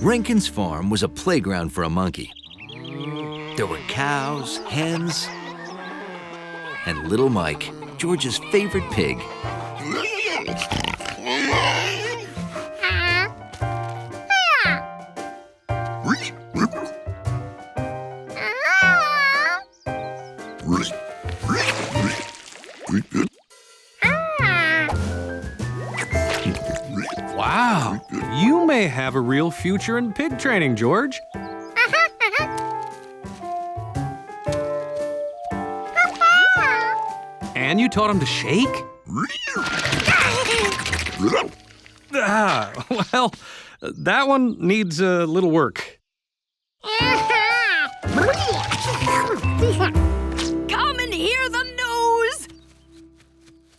Rankin's farm was a playground for a monkey. There were cows, hens, and little Mike, George's favorite pig. Wow, you may have a real future in pig training, George. And you taught him to shake? Well, that one needs a little work. Come and hear the news!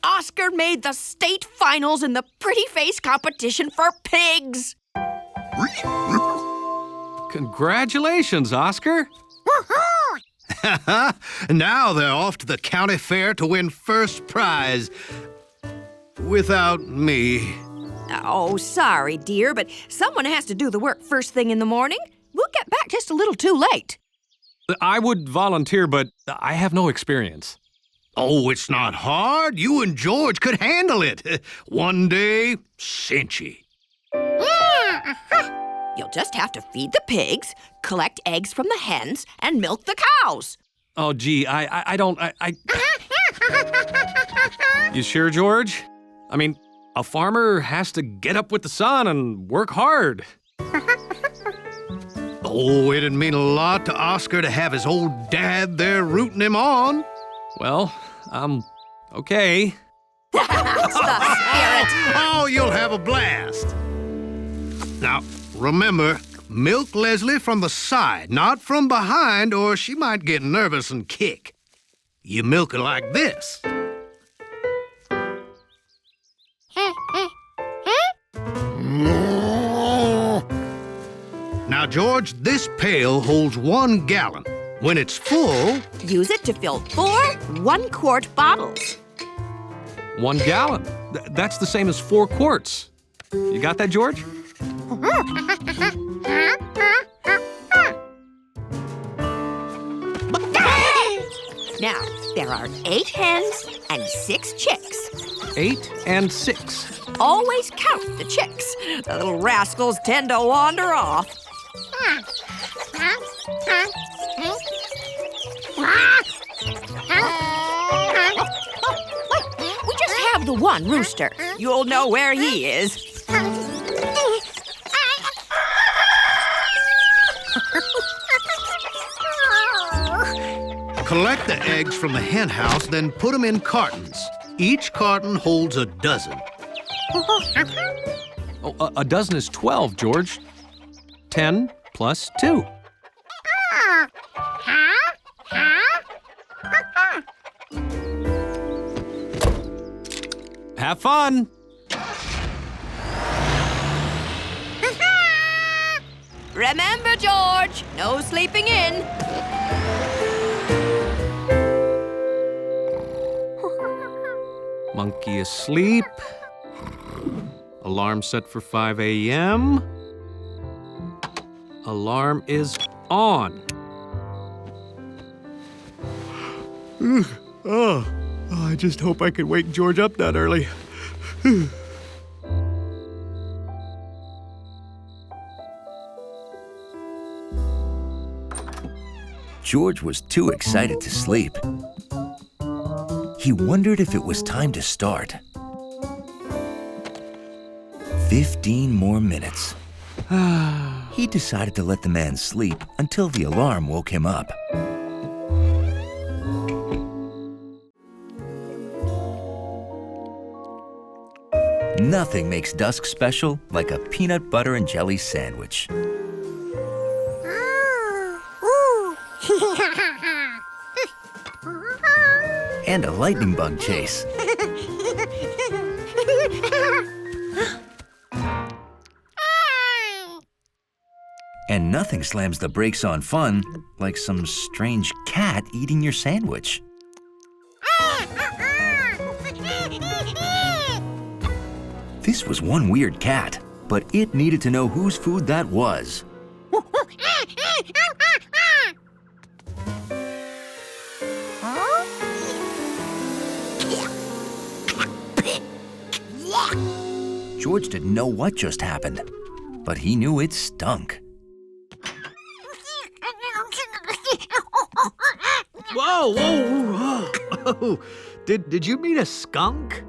Oscar made the state finals in the pretty face competition for pigs. Congratulations, Oscar. Now they're off to the county fair to win first prize. Without me. Oh, sorry, dear, but someone has to do the work first thing in the morning. We'll get back just a little too late. I would volunteer, but I have no experience. Oh, it's not hard. You and George could handle it. One day, cinchy. You'll just have to feed the pigs, collect eggs from the hens, and milk the cows. Oh, gee, I don't. You sure, George? I mean, a farmer has to get up with the sun and work hard. Oh, it'd mean a lot to Oscar to have his old dad there rooting him on. Well, okay. That's the spirit. Oh, you'll have a blast. Now, remember, milk Leslie from the side, not from behind, or she might get nervous and kick. You milk her like this. Now, George, this pail holds 1 gallon. When it's full... Use it to fill 4 one-quart bottles. 1 gallon. That's the same as 4 quarts. You got that, George? Now, there are 8 hens and 6 chicks. 8 and 6. Always count the chicks. The little rascals tend to wander off. We just have the one rooster. You'll know where he is. Collect the eggs from the hen house, then put them in cartons. Each carton holds a dozen. Oh, a dozen is 12, George. 10 plus 2. Have fun. Remember, George, no sleeping in. Monkey asleep. Alarm set for 5 a.m. Alarm is on. I just hope I can wake George up that early. George was too excited to sleep. He wondered if it was time to start. 15 more minutes. He decided to let the man sleep until the alarm woke him up. Nothing makes dusk special like a peanut butter and jelly sandwich. And a lightning bug chase. And nothing slams the brakes on fun like some strange cat eating your sandwich. This was one weird cat. but it needed to know whose food that was. George didn't know what just happened, but he knew it stunk. Whoa, whoa, whoa. Did you mean a skunk?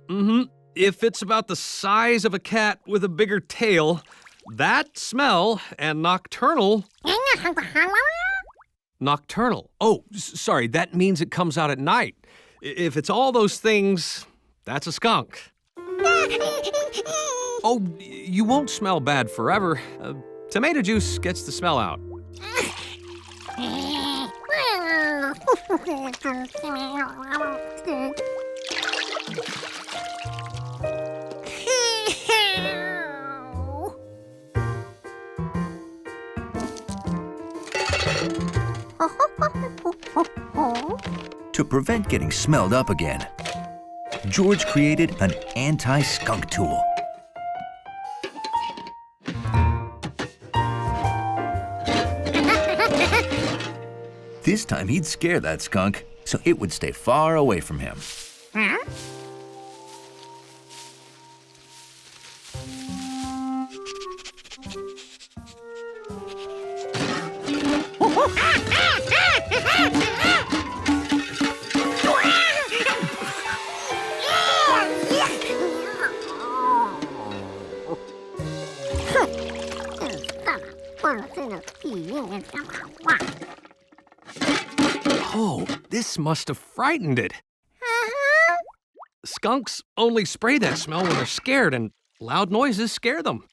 Mm-hmm. If it's about the size of a cat with a bigger tail, that smell and nocturnal... Nocturnal. Oh, sorry, that means it comes out at night. If it's all those things, that's a skunk. Oh, you won't smell bad forever. Tomato juice gets the smell out. To prevent getting smelled up again, George created an anti-skunk tool. This time he'd scare that skunk so it would stay far away from him. Oh, this must have frightened it. Skunks only spray that smell when they're scared, and loud noises scare them.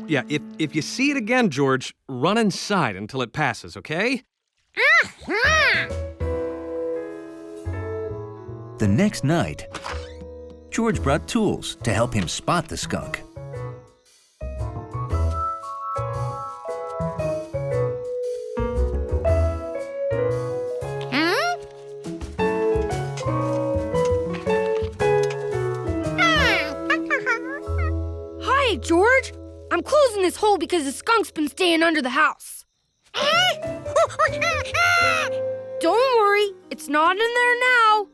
Yeah, if you see it again, George, run inside until it passes, okay? The next night, George brought tools to help him spot the skunk. Hi, George. I'm closing this hole because the skunk's been staying under the house. Don't worry, it's not in there now.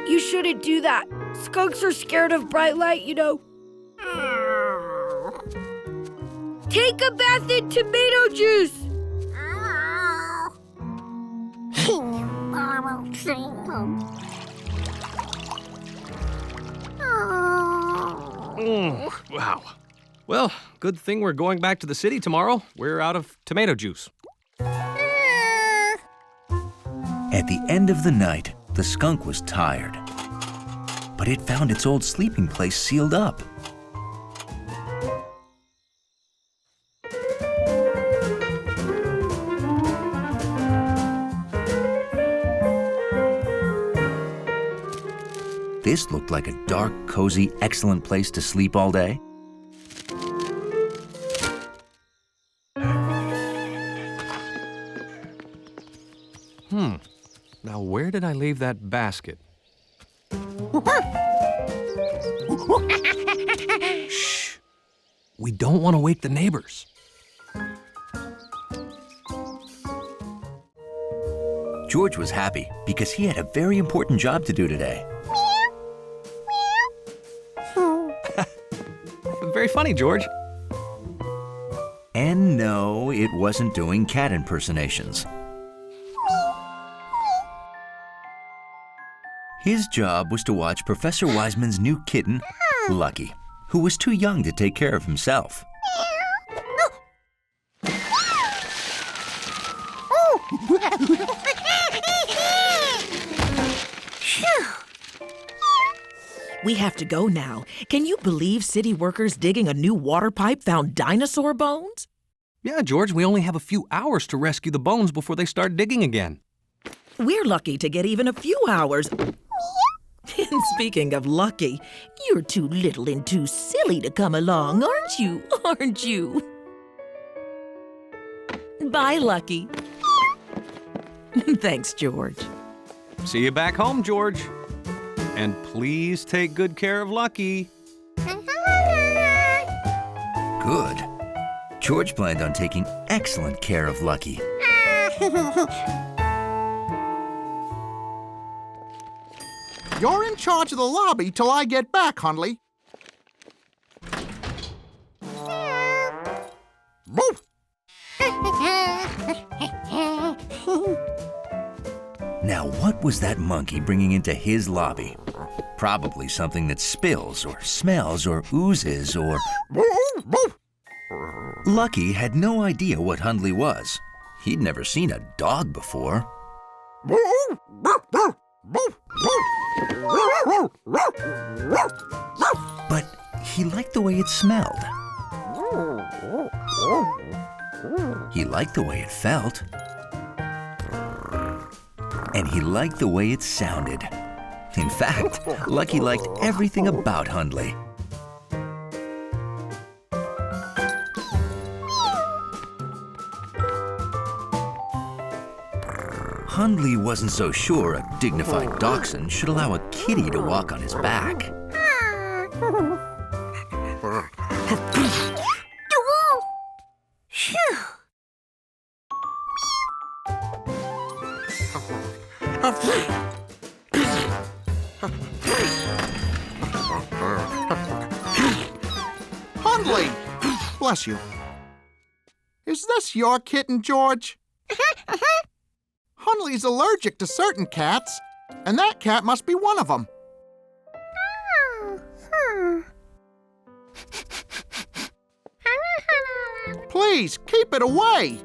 You shouldn't do that. Skunks are scared of bright light, you know. Take a bath in tomato juice. Wow. Well, good thing we're going back to the city tomorrow. We're out of tomato juice. At the end of the night, the skunk was tired, but it found its old sleeping place sealed up. This looked like a dark, cozy, excellent place to sleep all day. Now, where did I leave that basket? Shh! We don't want to wake the neighbors. George was happy because he had a very important job to do today. Very funny, George. And no, it wasn't doing cat impersonations. His job was to watch Professor Wiseman's new kitten, Lucky, who was too young to take care of himself. We have to go now. Can you believe city workers digging a new water pipe found dinosaur bones? Yeah, George, we only have a few hours to rescue the bones before they start digging again. We're lucky to get even a few hours. And speaking of lucky, you're too little and too silly to come along, aren't you? Aren't you? Bye, Lucky. Thanks, George. See you back home, George. And please take good care of Lucky. Good. George planned on taking excellent care of Lucky. You're in charge of the lobby till I get back, Hundley. Now, what was that monkey bringing into his lobby? Probably something that spills or smells or oozes or... Lucky had no idea what Hundley was. He'd never seen a dog before. But he liked the way it smelled. He liked the way it felt. And he liked the way it sounded. In fact, Lucky liked everything about Hundley. Hundley wasn't so sure a dignified dachshund should allow a kitty to walk on his back. Hundley! Bless you. Is this your kitten, George? Hundley's allergic to certain cats, and that cat must be one of them. Please, keep it away.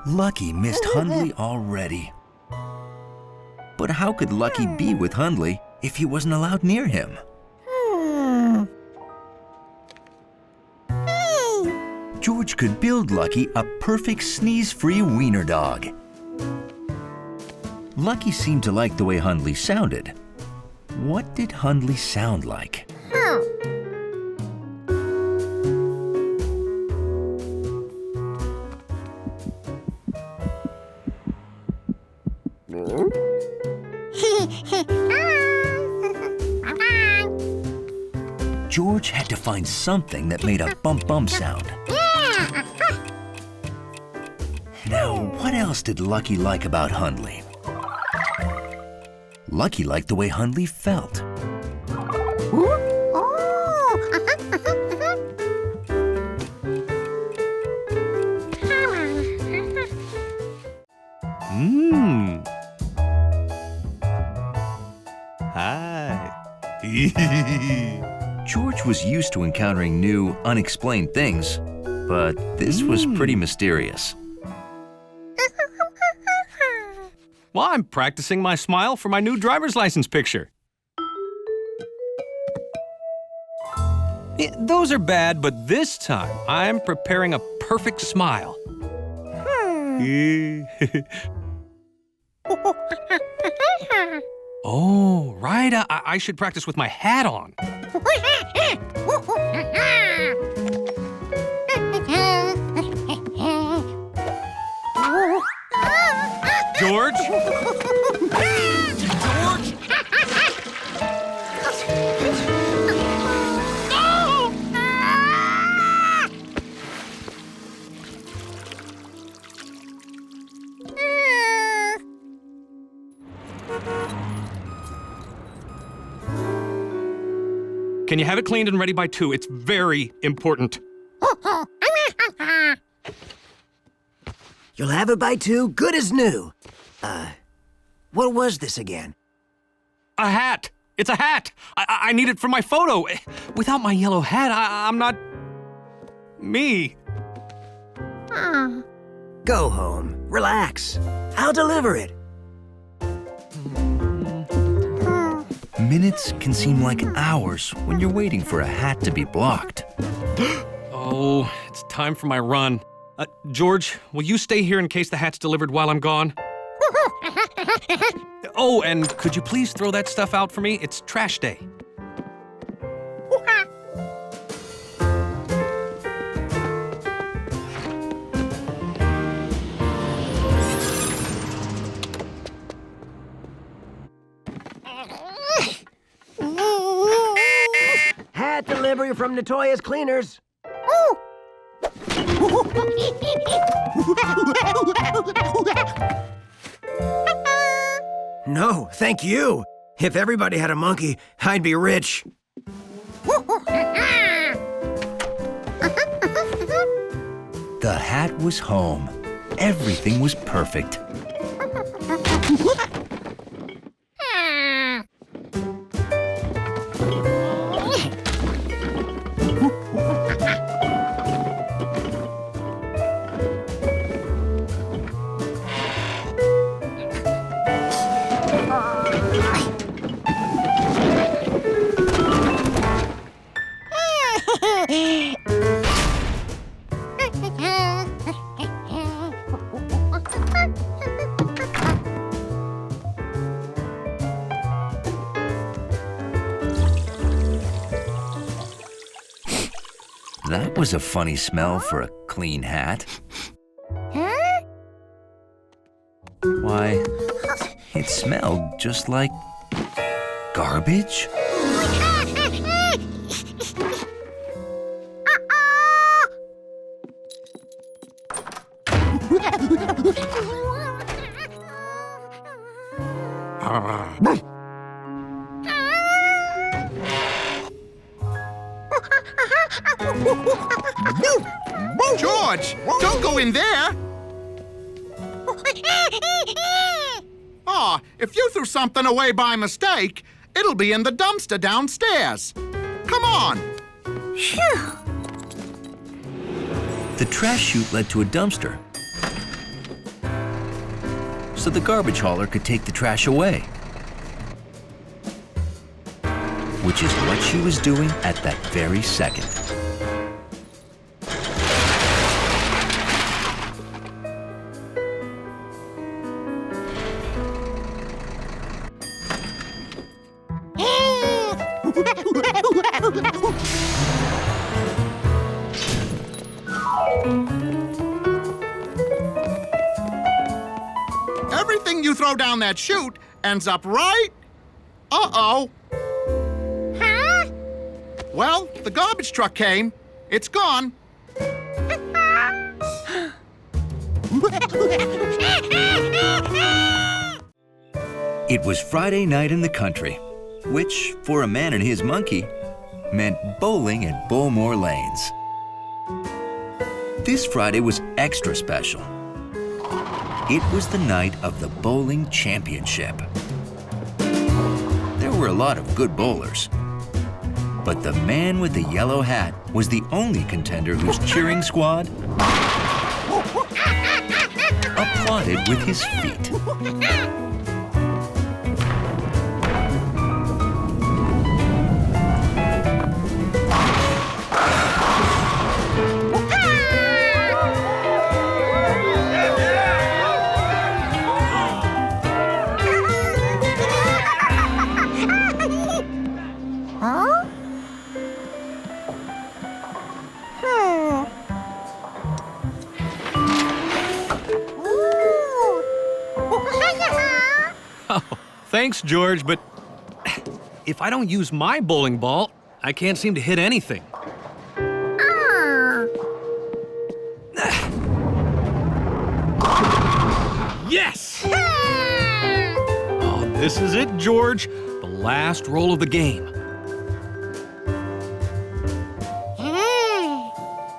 Lucky missed Hundley already. But how could Lucky be with Hundley if he wasn't allowed near him? George could build Lucky a perfect sneeze-free wiener dog. Lucky seemed to like the way Hundley sounded. What did Hundley sound like? George had to find something that made a bump-bump sound. Now, what else did Lucky like about Hundley? Lucky liked the way Hundley felt. Hi. George was used to encountering new, unexplained things, but this was pretty mysterious. Well, I'm practicing my smile for my new driver's license picture. Those are bad, but this time I'm preparing a perfect smile. Oh, right. I should practice with my hat on. George? Can you have it cleaned and ready by 2? It's very important. You'll have it by 2, good as new. What was this again? A hat. It's a hat. I need it for my photo. Without my yellow hat, I'm not... me. Go home, relax. I'll deliver it. Minutes can seem like hours when you're waiting for a hat to be blocked. Oh, it's time for my run. George, will you stay here in case the hat's delivered while I'm gone? Oh, and could you please throw that stuff out for me? It's trash day. Hat delivery from Natoya's Cleaners. No, thank you. If everybody had a monkey, I'd be rich. The hat was home. Everything was perfect. That was a funny smell for a clean hat. Why, it smelled just like garbage. George, don't go in there! Oh, if you threw something away by mistake, it'll be in the dumpster downstairs. Come on! The trash chute led to a dumpster, so the garbage hauler could take the trash away. Which is what she was doing at that very second. Everything you throw down that chute ends up right... Uh-oh. Huh? Well, the garbage truck came. It's gone. It was Friday night in the country, which, for a man and his monkey, meant bowling at Bowmore Lanes. This Friday was extra special. It was the night of the bowling championship. There were a lot of good bowlers, but the man with the yellow hat was the only contender whose cheering squad applauded with his feet. Thanks, George, but if I don't use my bowling ball, I can't seem to hit anything. Yes! Oh, this is it, George. The last roll of the game.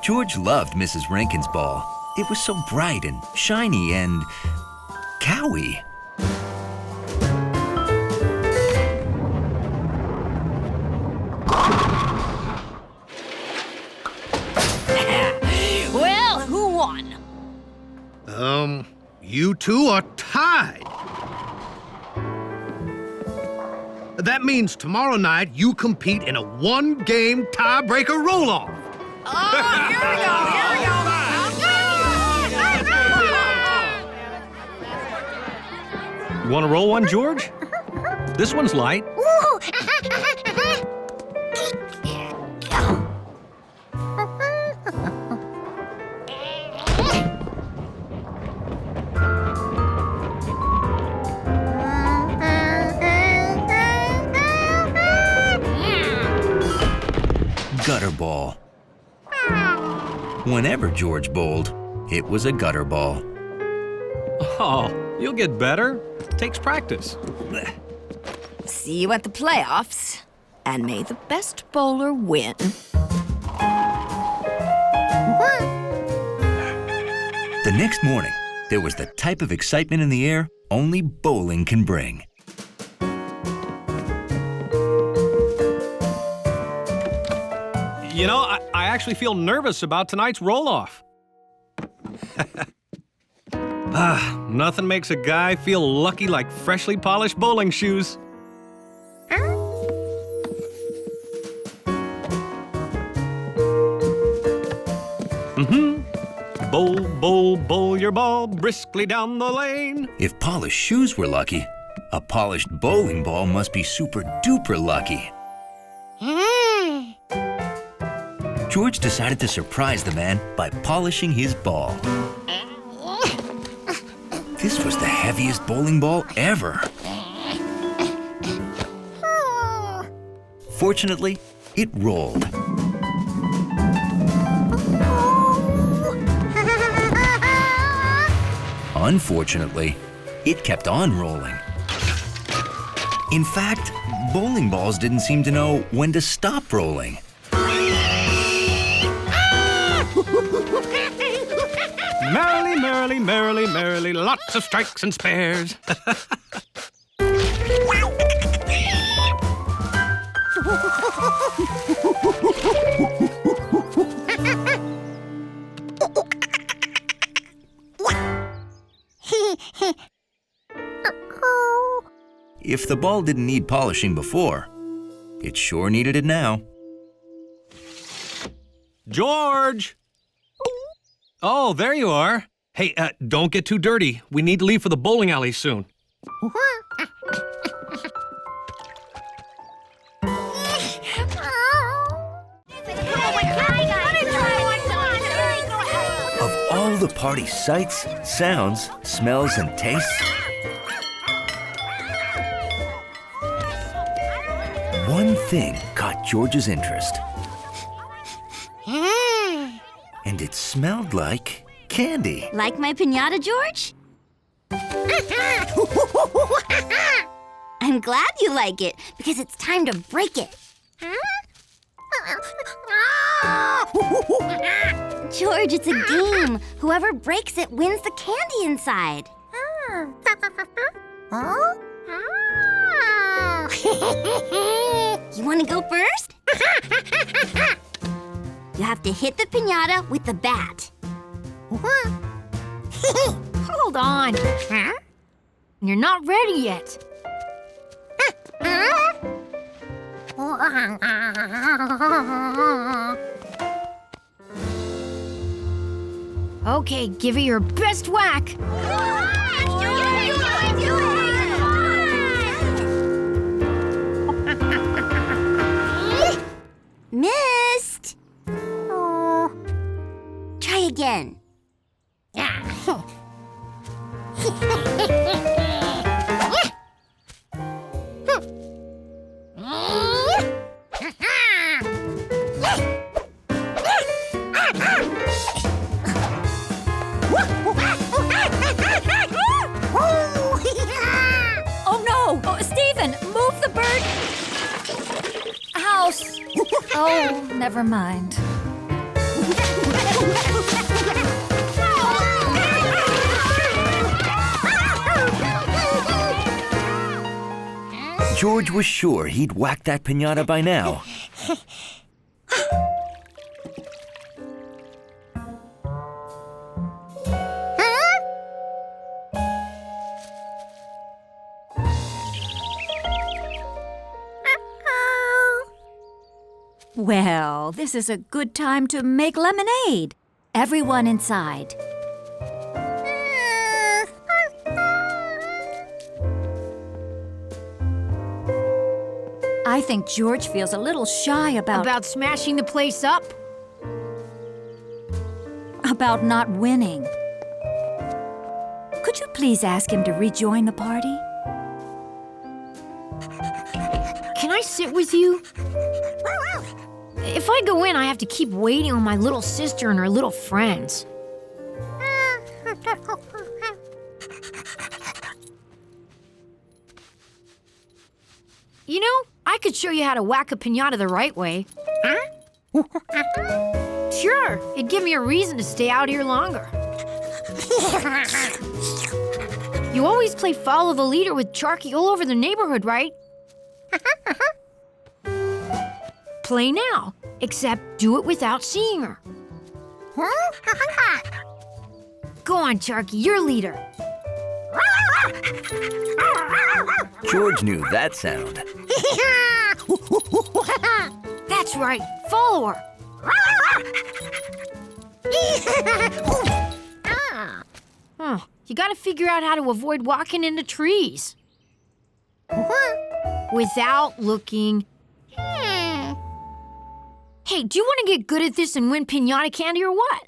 George loved Mrs. Rankin's ball. It was so bright and shiny and cowy. Well, who won? You two are tied. That means tomorrow night you compete in a one-game tiebreaker roll-off. Oh, here we go, Want to roll one, George? This one's light. Gutter ball. Whenever George bowled, it was a gutter ball. Oh, you'll get better. Takes practice. See you at the playoffs, and may the best bowler win. The next morning, there was the type of excitement in the air only bowling can bring. You know, I actually feel nervous about tonight's roll-off. Nothing makes a guy feel lucky like freshly polished bowling shoes. Bowl, bowl, bowl your ball briskly down the lane. If polished shoes were lucky, a polished bowling ball must be super-duper lucky. George decided to surprise the man by polishing his ball. This was the heaviest bowling ball ever. Fortunately, it rolled. Unfortunately, it kept on rolling. In fact, bowling balls didn't seem to know when to stop rolling. Merrily, merrily, merrily, merrily, lots of strikes and spares. If the ball didn't need polishing before, it sure needed it now. George! Oh, there you are. Hey, don't get too dirty. We need to leave for the bowling alley soon. Of all the party sights, sounds, smells, and tastes, one thing caught George's interest. And it smelled like candy. Like my piñata, George? I'm glad you like it, because it's time to break it. George, it's a game. Whoever breaks it wins the candy inside. You want to go first? You have to hit the piñata with the bat. Hold on. You're not ready yet. Okay, give it your best whack. Missed. Try again. Oh no! Oh, Stephen, move the bird! House! Oh, never mind. George was sure he'd whacked that piñata by now. Well, this is a good time to make lemonade. Everyone inside. I think George feels a little shy About smashing the place up? about not winning. Could you please ask him to rejoin the party? Can I sit with you? If I go in, I have to keep waiting on my little sister and her little friends. You know, I could show you how to whack a piñata the right way. Sure, it'd give me a reason to stay out here longer. You always play follow the leader with Charky all over the neighborhood, right? Play now, except do it without seeing her. Go on, Charky, you're leader. George knew that sound. That's right, follow her. You gotta figure out how to avoid walking into trees. Without looking. Hey, do you want to get good at this and win piñata candy or what?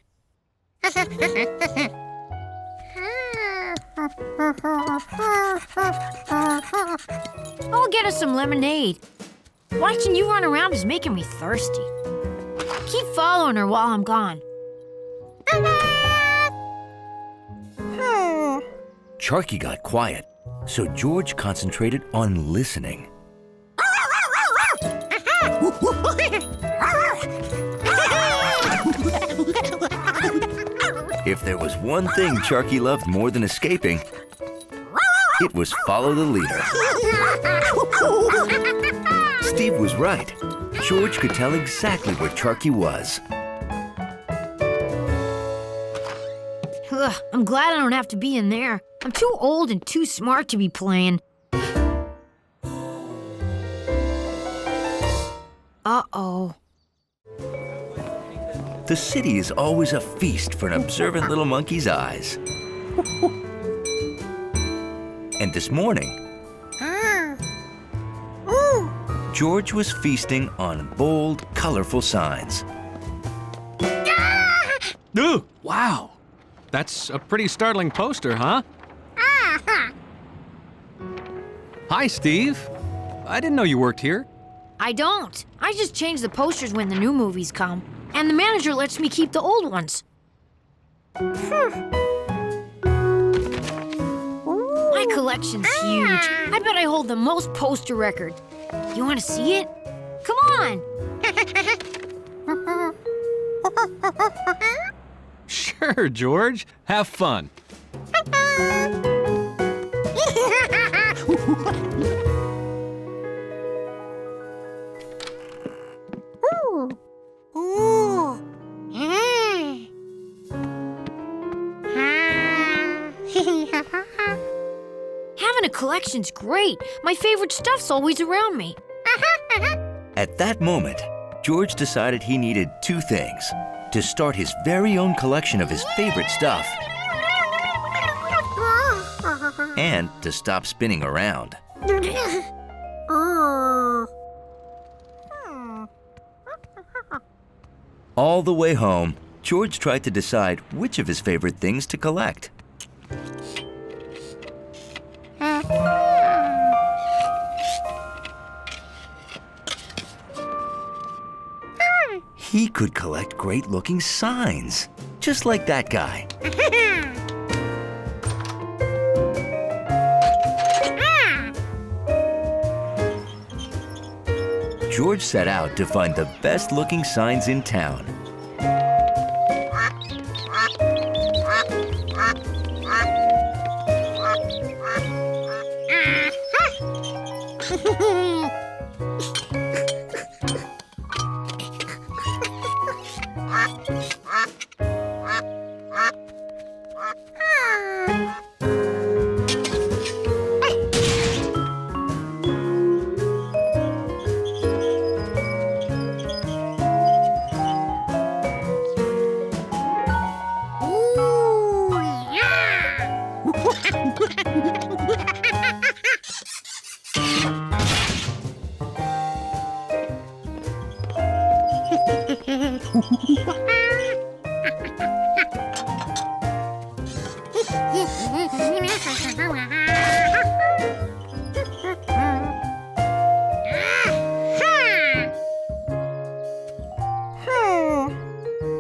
I'll get us some lemonade. Watching you run around is making me thirsty. Keep following her while I'm gone. Charky got quiet, so George concentrated on listening. If there was one thing Charky loved more than escaping, it was follow the leader. Steve was right. George could tell exactly where Charky was. Ugh, I'm glad I don't have to be in there. I'm too old and too smart to be playing. Uh-oh. The city is always a feast for an observant little monkey's eyes. And this morning, George was feasting on bold, colorful signs. Ooh, wow. That's a pretty startling poster, huh? Hi, Steve. I didn't know you worked here. I don't. I just change the posters when the new movies come. And the manager lets me keep the old ones. My collection's huge. I bet I hold the most poster record. You want to see it? Come on! Sure, George. Have fun. Having a collection's great. My favorite stuff's always around me. At that moment, George decided he needed two things: to start his very own collection of his favorite stuff, and to stop spinning around. All the way home, George tried to decide which of his favorite things to collect. He could collect great-looking signs, just like that guy. George set out to find the best-looking signs in town.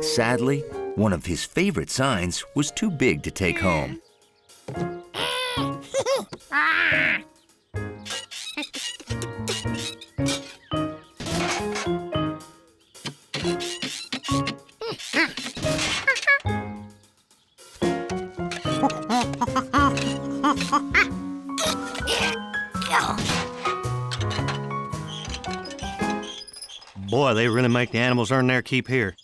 Sadly, one of his favorite signs was too big to take home. Boy, they really make the animals earn their keep here.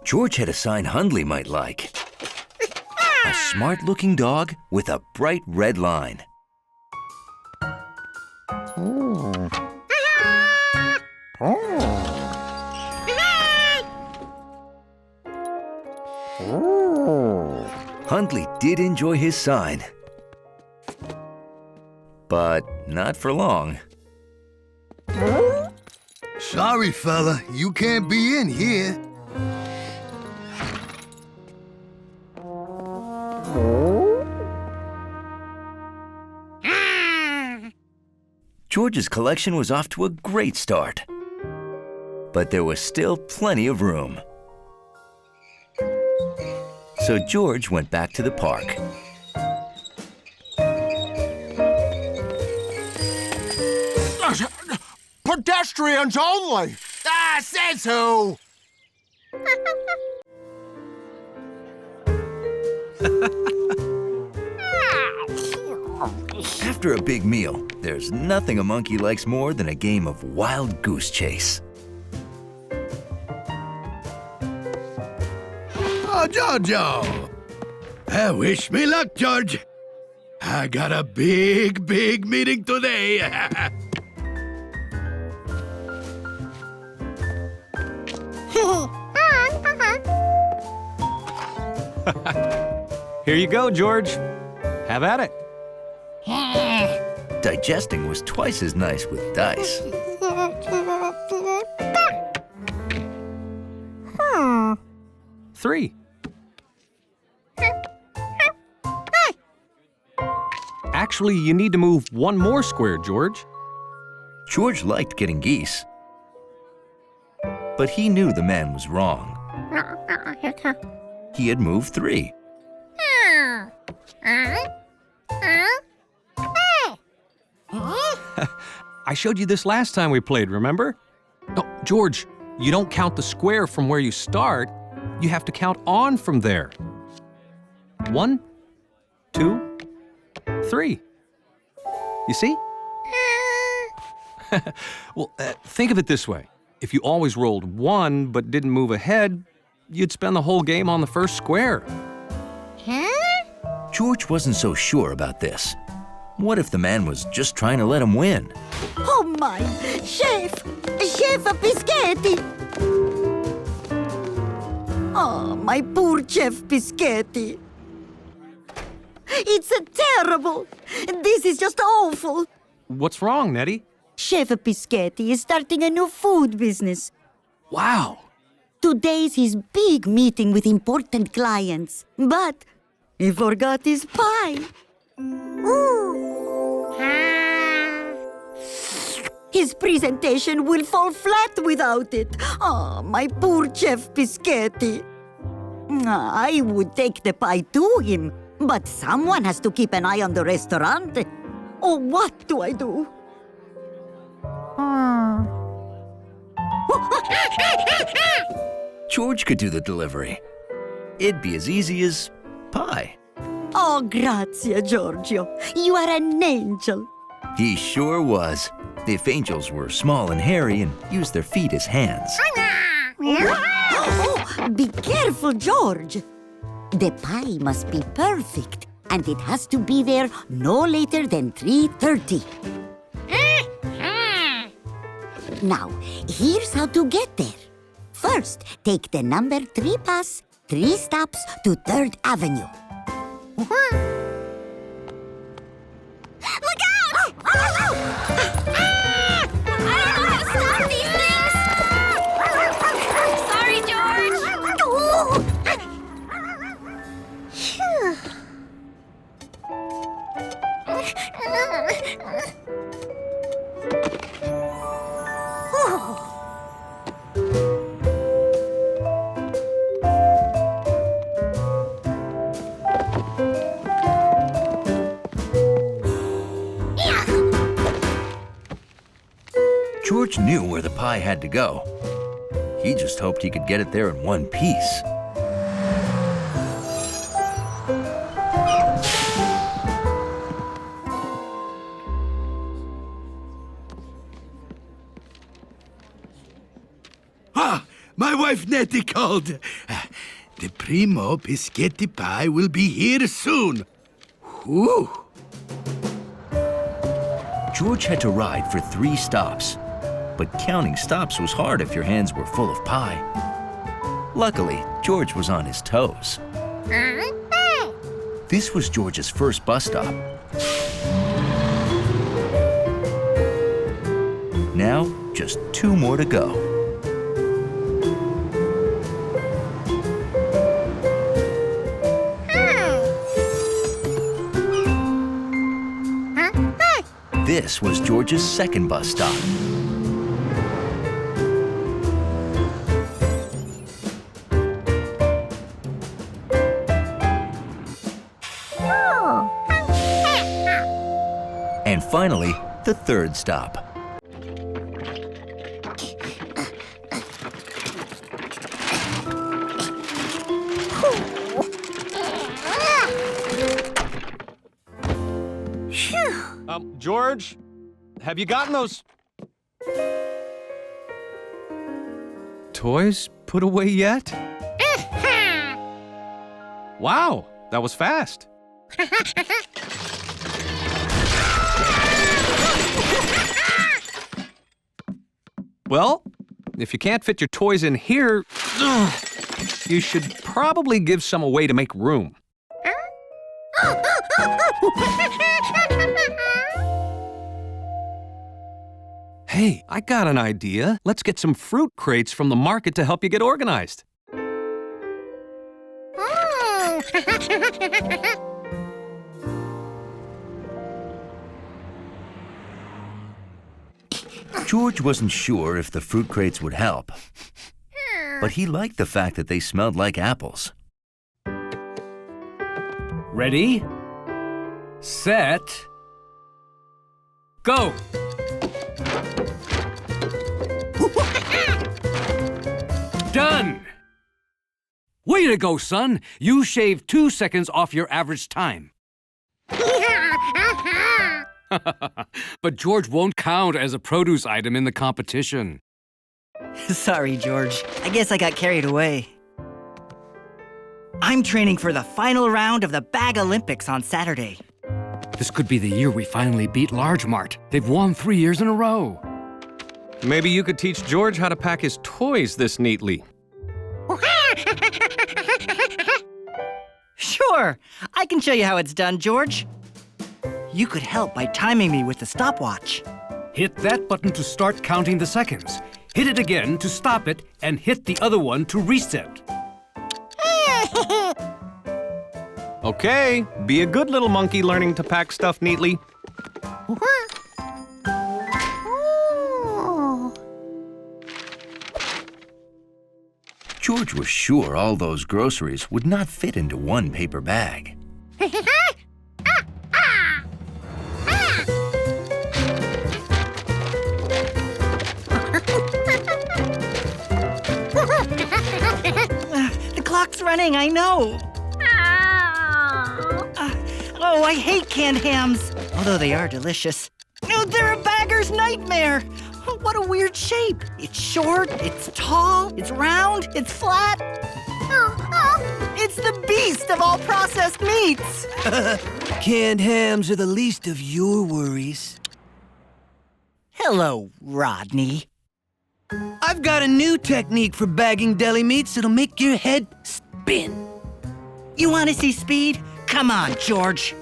George had a sign Hundley might like. A smart-looking dog with a bright red line. Hundley did enjoy his sign, but not for long. Sorry, fella, you can't be in here. George's collection was off to a great start, but there was still plenty of room. So George went back to the park. Pedestrians only! Ah, says who? After a big meal, there's nothing a monkey likes more than a game of wild goose chase. Oh, Jojo! Wish me luck, George. I got a big meeting today. Here you go, George. Have at it. Digesting was twice as nice with dice. 3. Actually, you need to move one more square, George. George liked getting geese, but he knew the man was wrong. He had moved 3. I showed you this last time we played, remember? No, George, you don't count the square from where you start. You have to count on from there. 1, 2, 3. You see? Well, think of it this way. If you always rolled 1 but didn't move ahead, you'd spend the whole game on the first square. George wasn't so sure about this. What if the man was just trying to let him win? Oh my! Chef Biscotti! Oh, my poor Chef Biscotti. It's terrible. This is just awful. What's wrong, Nettie? Chef Biscotti is starting a new food business. Wow. Today's his big meeting with important clients. But he forgot his pie. His presentation will fall flat without it. Oh, my poor Chef Biscotti. I would take the pie to him, but someone has to keep an eye on the restaurant. Oh, what do I do? George could do the delivery. It'd be as easy as pie. Oh, grazie, Giorgio. You are an angel. He sure was. If angels were small and hairy and used their feet as hands. Oh, be careful, George. The pie must be perfect. and it has to be there no later than 3:30. Now, here's how to get there. First, take the number 3 bus, 3 stops to 3rd Avenue. Look out! I don't know how to stop these things! Sorry, George! George knew where the pie had to go. He just hoped he could get it there in one piece. Ah, my wife Nettie called. The primo biscotti pie will be here soon. Whew. George had to ride for 3 stops, but counting stops was hard if your hands were full of pie. Luckily, George was on his toes. This was George's first bus stop. Now, just 2 more to go. This was George's second bus stop. And finally, the 3rd stop. George, have you gotten those toys put away yet? Wow, that was fast. Well, if you can't fit your toys in here, you should probably give some away to make room. Hey, I got an idea. Let's get some fruit crates from the market to help you get organized. George wasn't sure if the fruit crates would help, but he liked the fact that they smelled like apples. Ready, set, go! Done! Way to go, son! You shaved 2 seconds off your average time. But George won't count as a produce item in the competition. Sorry, George. I guess I got carried away. I'm training for the final round of the Bag Olympics on Saturday. This could be the year we finally beat Large Mart. They've won 3 years in a row. Maybe you could teach George how to pack his toys this neatly. Sure, I can show you how it's done, George. You could help by timing me with the stopwatch. Hit that button to start counting the seconds. Hit it again to stop it, and hit the other one to reset. Okay, be a good little monkey learning to pack stuff neatly. George was sure all those groceries would not fit into one paper bag. The clock's running, I know. Oh, I hate canned hams, although they are delicious. Oh, they're a bagger's nightmare. What a weird shape. It's short, it's tall, it's round, it's flat. It's the beast of all processed meats! Canned hams are the least of your worries. Hello, Rodney. I've got a new technique for bagging deli meats that'll make your head spin. You want to see speed? Come on, George.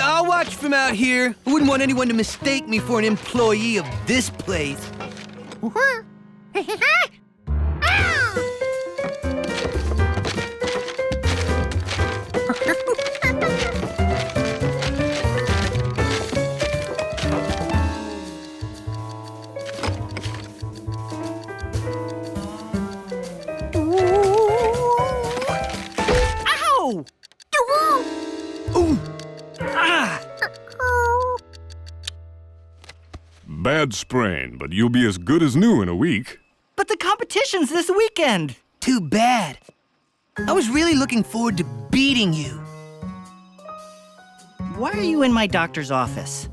I'll watch from out here. I wouldn't want anyone to mistake me for an employee of this place. Ow! Ooh. Ah! Bad sprain, but you'll be as good as new in a week. But the competition's this weekend. Too bad. I was really looking forward to beating you. Why are you in my doctor's office?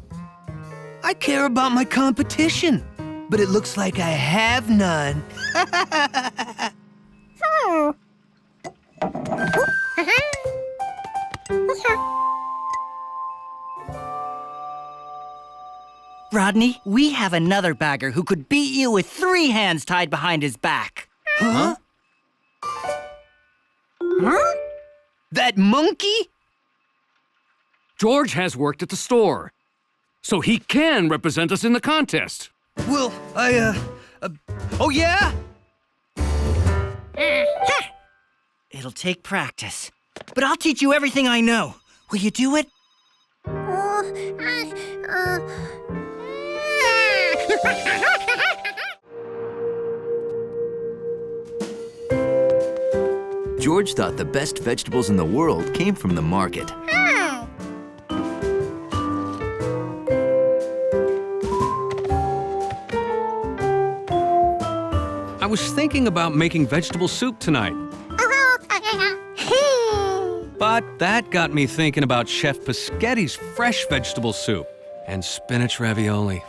I care about my competition, but it looks like I have none. Rodney, we have another bagger who could beat you with 3 hands tied behind his back. Huh? Huh? That monkey? George has worked at the store, so he can represent us in the contest. Well, oh yeah? It'll take practice, but I'll teach you everything I know. Will you do it? George thought the best vegetables in the world came from the market. I was thinking about making vegetable soup tonight. But that got me thinking about Chef Pischetti's fresh vegetable soup and spinach ravioli.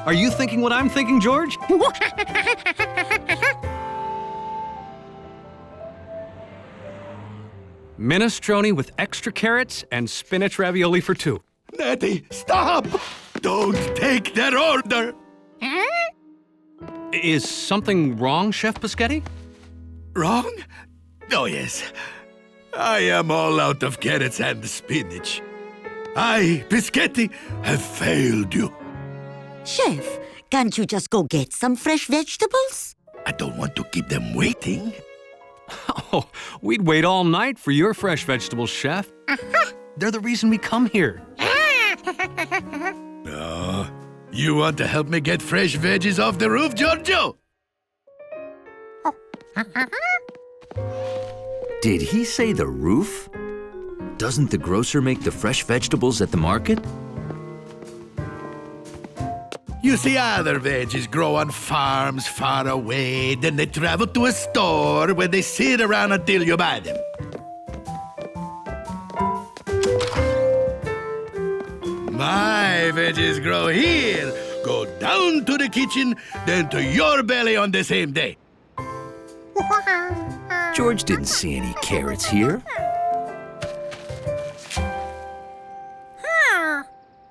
Are you thinking what I'm thinking, George? Minestrone with extra carrots and spinach ravioli for 2. Nettie, stop! Don't take that order! Is something wrong, Chef Pischetti? Wrong? Oh, yes. I am all out of carrots and spinach. I, Pischetti, have failed you. Chef, can't you just go get some fresh vegetables? I don't want to keep them waiting. Oh, we'd wait all night for your fresh vegetables, Chef. They're the reason we come here. Oh, you want to help me get fresh veggies off the roof, Giorgio? Did he say the roof? Doesn't the grocer make the fresh vegetables at the market? You see, other veggies grow on farms far away, then they travel to a store where they sit around until you buy them. My veggies grow here, go down to the kitchen, then to your belly on the same day. George didn't see any carrots here.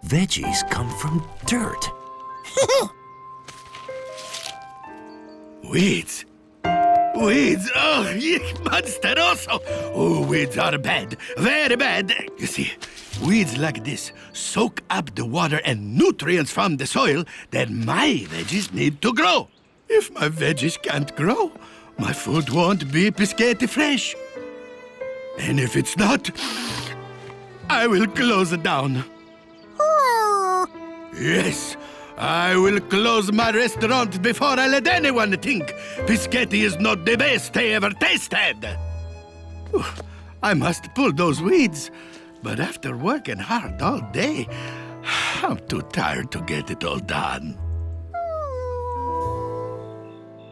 Veggies come from dirt. Weeds. Weeds, oh, monsteroso. Oh, weeds are bad, very bad. You see, weeds like this soak up the water and nutrients from the soil that my veggies need to grow. If my veggies can't grow, my food won't be Pischetti fresh. And if it's not, I will close it down. Yes, I will close my restaurant before I let anyone think Pischetti is not the best they ever tasted. I must pull those weeds, but after working hard all day, I'm too tired to get it all done.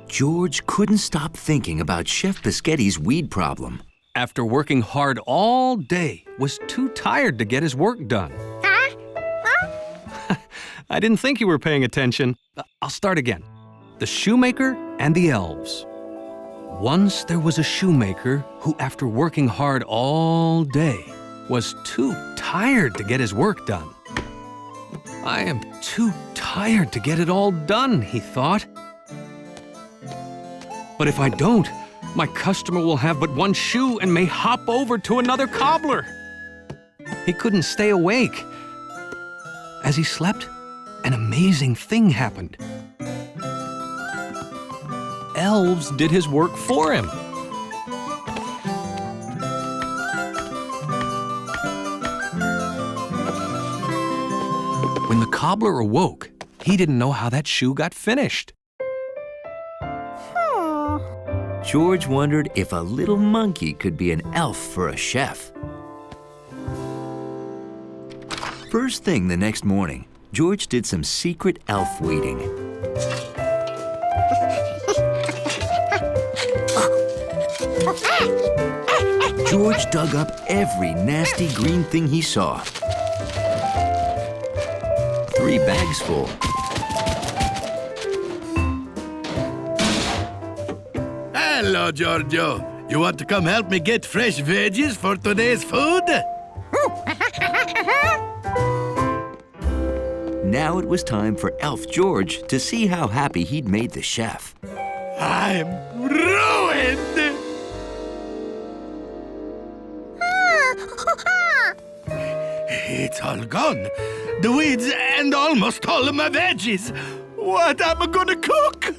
George couldn't stop thinking about Chef Pischetti's weed problem. After working hard all day, was too tired to get his work done. I didn't think you were paying attention. I'll start again. The shoemaker and the elves. Once there was a shoemaker who, after working hard all day, was too tired to get his work done. I am too tired to get it all done, he thought. But if I don't, my customer will have but one shoe and may hop over to another cobbler. He couldn't stay awake. As he slept, an amazing thing happened. Elves did his work for him. When the cobbler awoke, he didn't know how that shoe got finished. George wondered if a little monkey could be an elf for a chef. First thing the next morning, George did some secret elf weeding. George dug up every nasty green thing he saw. 3 bags full. Hello, Giorgio. You want to come help me get fresh veggies for today's food? Now it was time for Elf George to see how happy he'd made the chef. I'm ruined! It's all gone. The weeds and almost all of my veggies. What am I gonna cook?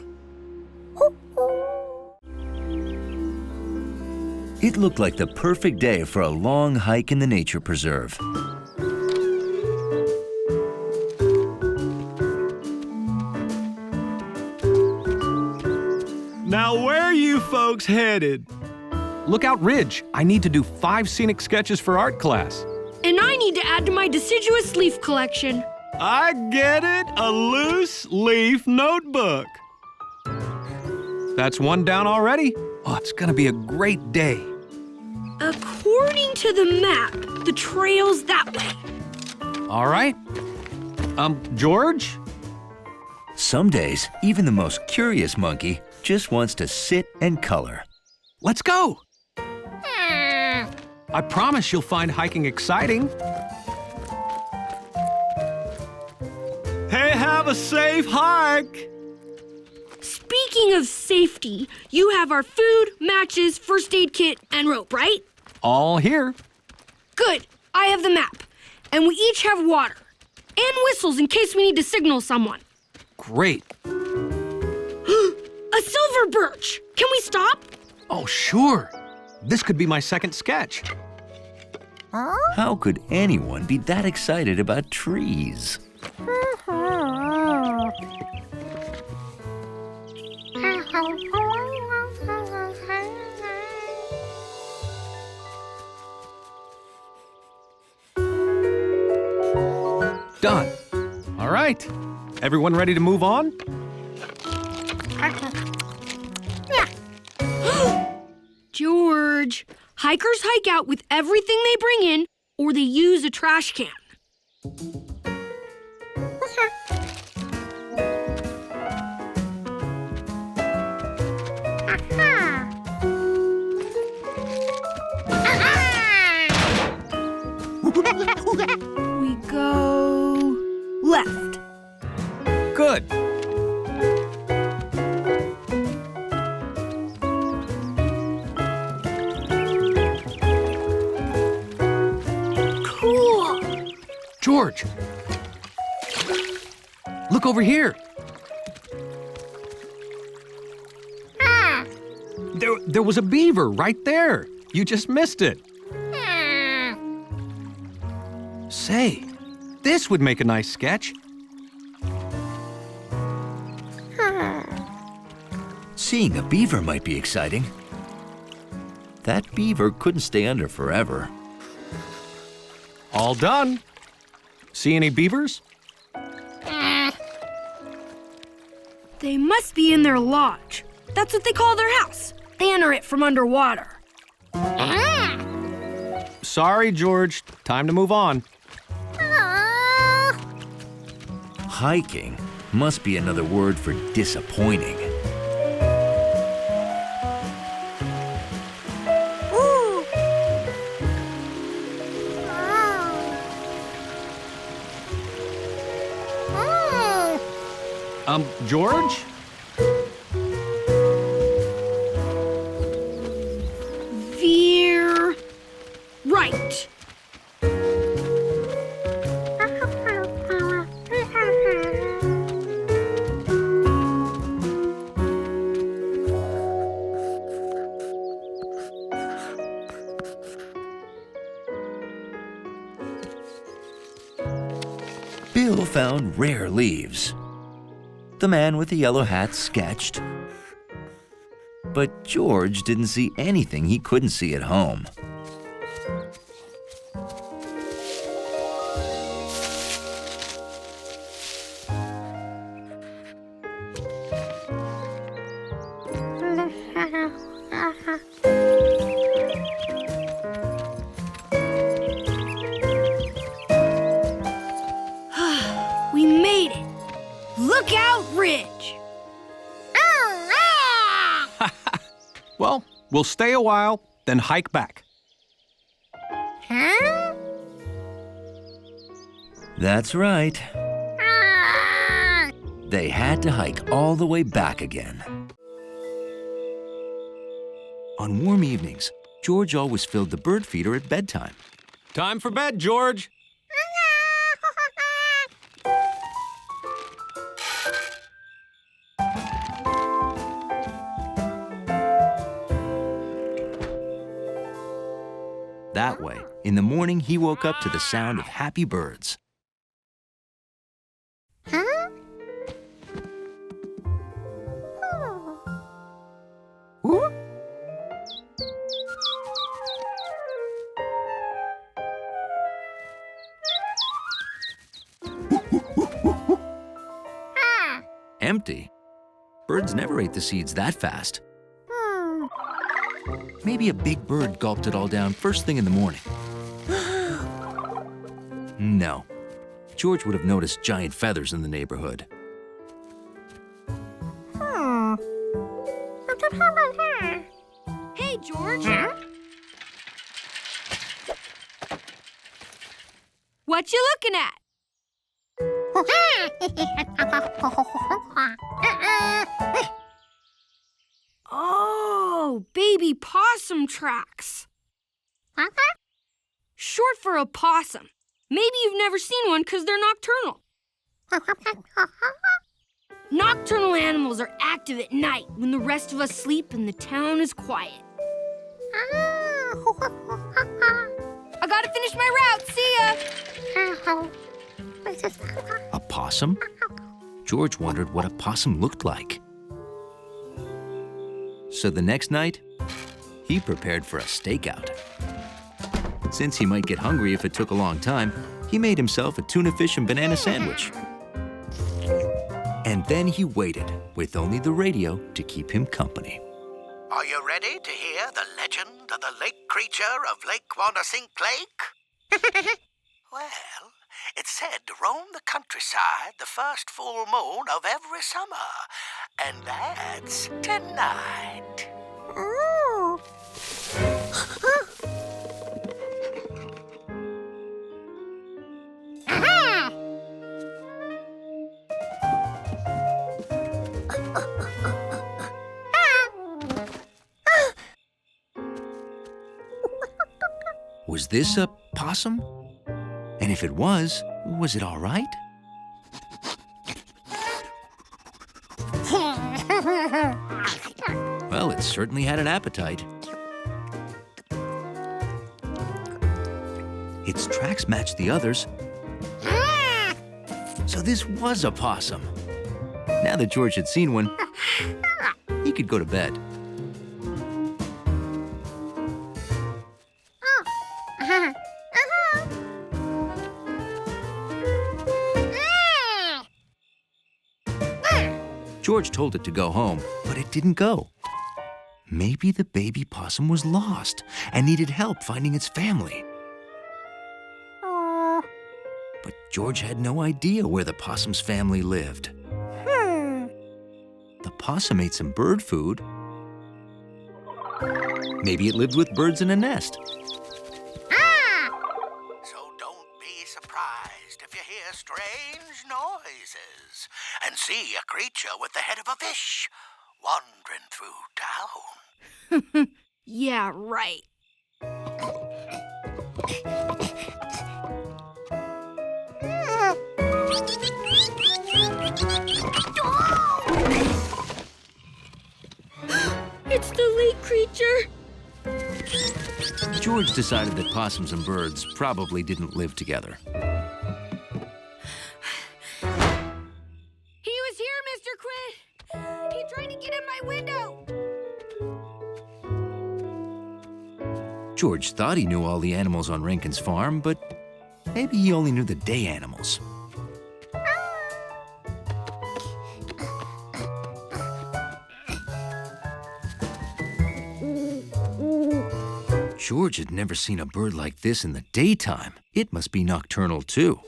It looked like the perfect day for a long hike in the nature preserve. Now, where are you folks headed? Lookout Ridge. I need to do 5 scenic sketches for art class. And I need to add to my deciduous leaf collection. I get it, a loose leaf notebook. That's one down already. Oh, it's gonna be a great day. According to the map, the trail's that way. All right. George? Some days, even the most curious monkey just wants to sit and color. Let's go. I promise you'll find hiking exciting. Hey, have a safe hike. Speaking of safety, you have our food, matches, first aid kit, and rope, right? All here. Good. I have the map. And we each have water. And whistles in case we need to signal someone. Great. A silver birch. Can we stop? Oh, sure. This could be my second sketch. How could anyone be that excited about trees? Done. All right. Everyone ready to move on? George, hikers hike out with everything they bring in, or they use a trash can. We go left. Good. Cool. George, look over here. There was a beaver right there. You just missed it. Say, this would make a nice sketch. Seeing a beaver might be exciting. That beaver couldn't stay under forever. All done. See any beavers? They must be in their lodge. That's what they call their house. They enter it from underwater. Sorry, George. Time to move on. Hiking must be another word for disappointing. George? Veer right. Bill found rare leaves. The man with the yellow hat sketched. But George didn't see anything he couldn't see at home. We made it. Lookout Ridge. Well, we'll stay a while, then hike back. Huh? That's right. They had to hike all the way back again. On warm evenings, George always filled the bird feeder at bedtime. Time for bed, George. That way, in the morning, he woke up to the sound of happy birds. Huh? Ooh. Empty. Birds never ate the seeds that fast. Maybe a big bird gulped it all down first thing in the morning. No. George would have noticed giant feathers in the neighborhood. Hey, George. What you looking at? Oh, baby possum tracks. Short for opossum. Maybe you've never seen one because they're nocturnal. Nocturnal animals are active at night when the rest of us sleep and the town is quiet. I gotta finish my route. See ya. A possum? George wondered what a possum looked like. So the next night, he prepared for a stakeout. Since he might get hungry if it took a long time, he made himself a tuna fish and banana sandwich. And then he waited, with only the radio to keep him company. Are you ready to hear the legend of the lake creature of Lake Wanasink Lake? Well, it's said to roam the countryside the first full moon of every summer, and that's tonight. Ooh. Was this a possum? And if it was it all right? Well, it certainly had an appetite. Its tracks matched the others. So this was a possum. Now that George had seen one, he could go to bed. George told it to go home, but it didn't go. Maybe the baby possum was lost and needed help finding its family. But George had no idea where the possum's family lived. The possum ate some bird food. Maybe it lived with birds in a nest. So don't be surprised if you hear strange noises and see a creature with the head of a fish wandering through town. Yeah, right. It's the lake creature. George decided that possums and birds probably didn't live together. He was here, Mr. Quinn. He tried to get in my window. George thought he knew all the animals on Rankin's farm, but maybe he only knew the day animals. George had never seen a bird like this in the daytime. It must be nocturnal, too.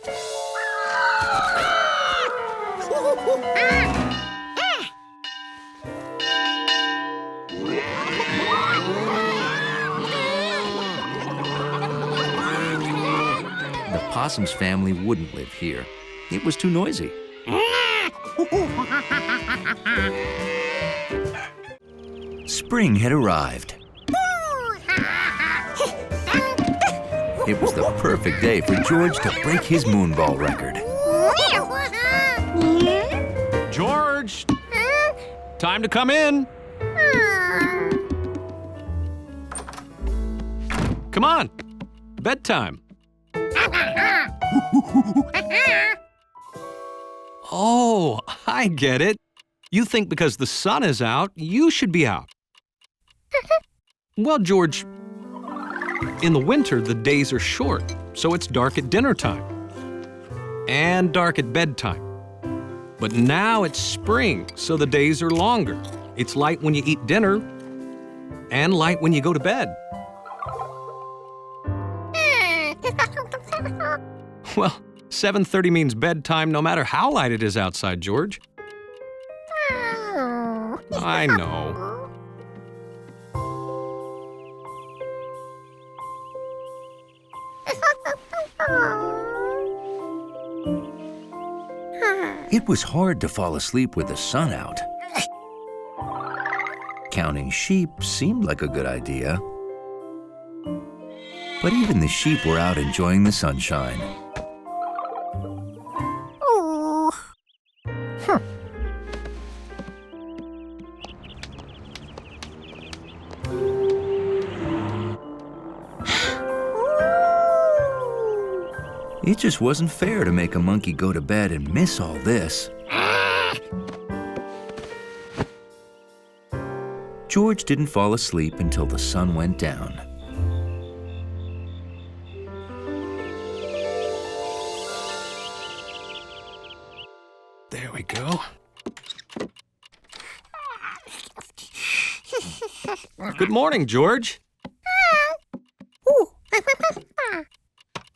The possum's family wouldn't live here. It was too noisy. Spring had arrived. It was the perfect day for George to break his moonball record. George! Time to come in. Come on. Bedtime. Oh, I get it. You think because the sun is out, you should be out. Well, George, in the winter, the days are short, so it's dark at dinner time and dark at bedtime. But now it's spring, so the days are longer. It's light when you eat dinner and light when you go to bed. Well, 7:30 means bedtime no matter how light it is outside, George. I know. It was hard to fall asleep with the sun out. Counting sheep seemed like a good idea. But even the sheep were out enjoying the sunshine. It just wasn't fair to make a monkey go to bed and miss all this. George didn't fall asleep until the sun went down. There we go. Good morning, George.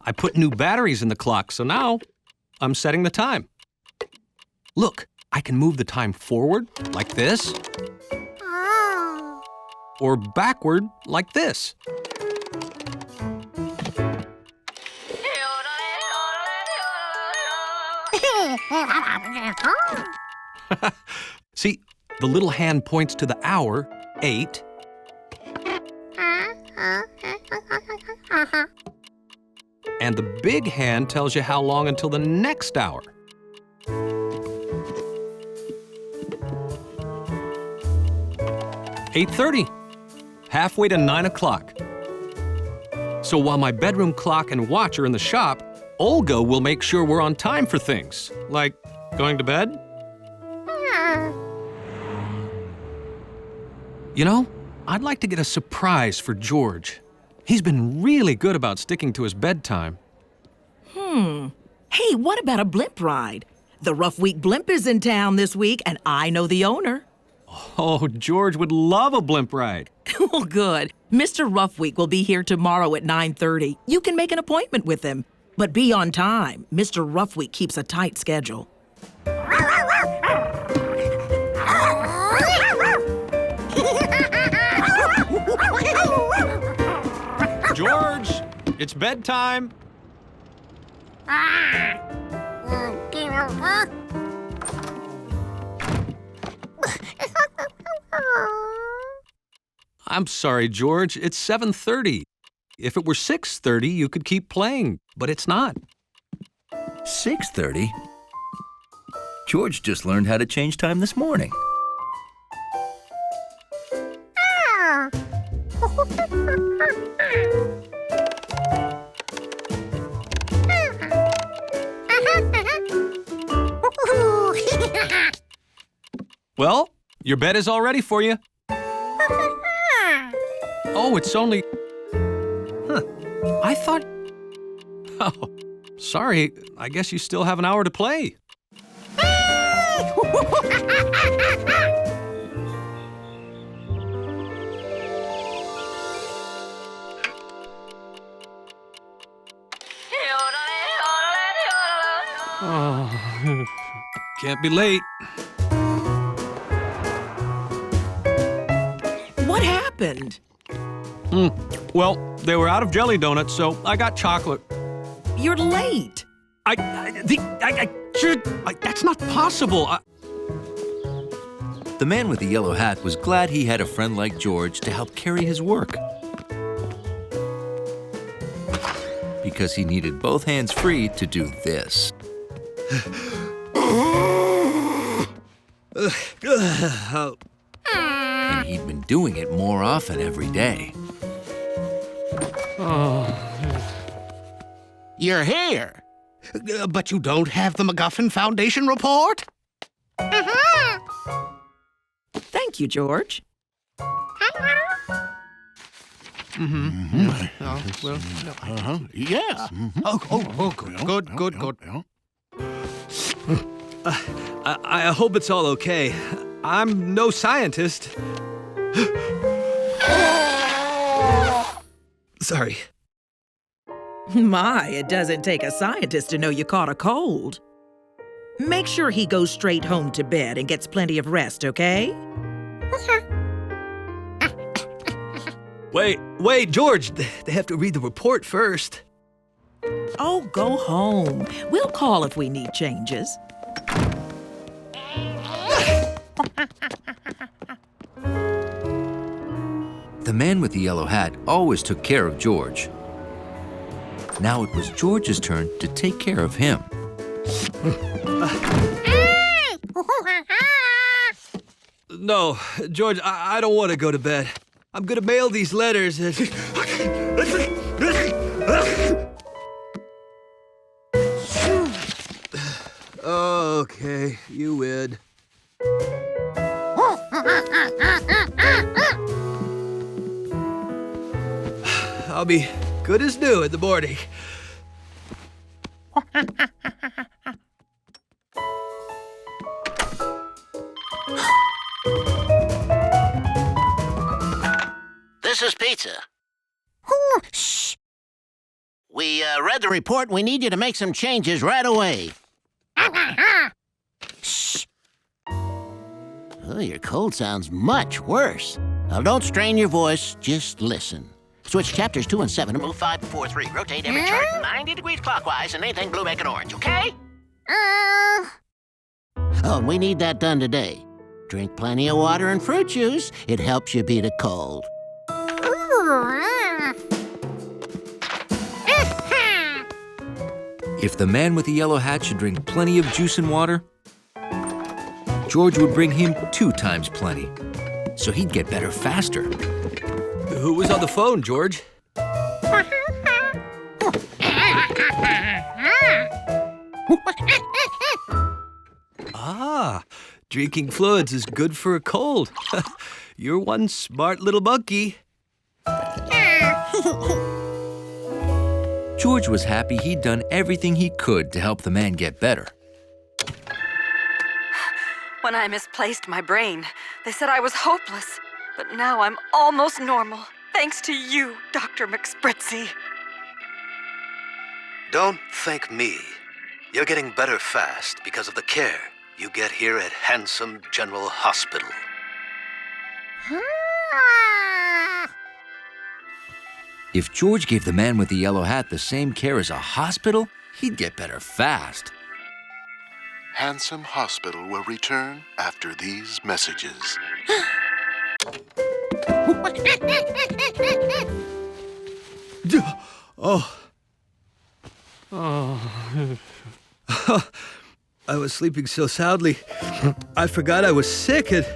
I put new batteries in the clock, so now I'm setting the time. Look, I can move the time forward, like this, or backward, like this. See, the little hand points to the hour, 8. And the big hand tells you how long until the next hour. "8:30, halfway to 9 o'clock. So while my bedroom clock and watch are in the shop, Olga will make sure we're on time for things, like going to bed. You know, I'd like to get a surprise for George. He's been really good about sticking to his bedtime. Hey, what about a blimp ride? The Rough Week Blimp is in town this week, and I know the owner. Oh, George would love a blimp ride. Oh, good. Mr. Rough Week will be here tomorrow at 9:30. You can make an appointment with him. But be on time. Mr. Roughweek keeps a tight schedule. George, it's bedtime. I'm sorry, George. It's 7:30. If it were 6:30, you could keep playing, but it's not. 6:30? George just learned how to change time this morning. Well, your bed is all ready for you. Oh, it's only... I thought... Oh, sorry. I guess you still have an hour to play. Oh, can't be late. What happened? Well, they were out of jelly donuts, so I got chocolate. You're late. That's not possible. The man with the yellow hat was glad he had a friend like George to help carry his work. Because he needed both hands free to do this. And he'd been doing it more often every day. You're here. But you don't have the MacGuffin Foundation report? Thank you, George. Yeah. Good. I hope it's all okay. I'm no scientist. Sorry. My, it doesn't take a scientist to know you caught a cold. Make sure he goes straight home to bed and gets plenty of rest, okay? Wait, George. They have to read the report first. Oh, go home. We'll call if we need changes. The man with the yellow hat always took care of George. Now it was George's turn to take care of him. No, George, I don't want to go to bed. I'm gonna mail these letters. Okay, you win. I'll be good as new in the morning. This is pizza. Shh. We read the report. We need you to make some changes right away. Shh. Oh, your cold sounds much worse. Now, don't strain your voice. Just listen. Switch chapters 2 and 7 and move 5 and 4, 3. Rotate every chart 90 degrees clockwise and anything blue, make it orange, okay? Oh, and we need that done today. Drink plenty of water and fruit juice. It helps you beat a cold. If the man with the yellow hat should drink plenty of juice and water, George would bring him 2 times plenty, so he'd get better faster. Who was on the phone, George? Drinking fluids is good for a cold. You're one smart little monkey. George was happy he'd done everything he could to help the man get better. When I misplaced my brain, they said I was hopeless. But now I'm almost normal, thanks to you, Dr. McSpritzy. Don't thank me. You're getting better fast because of the care you get here at Handsome General Hospital. If George gave the man with the yellow hat the same care as a hospital, he'd get better fast. Handsome Hospital will return after these messages. Oh. I was sleeping so soundly, I forgot I was sick and...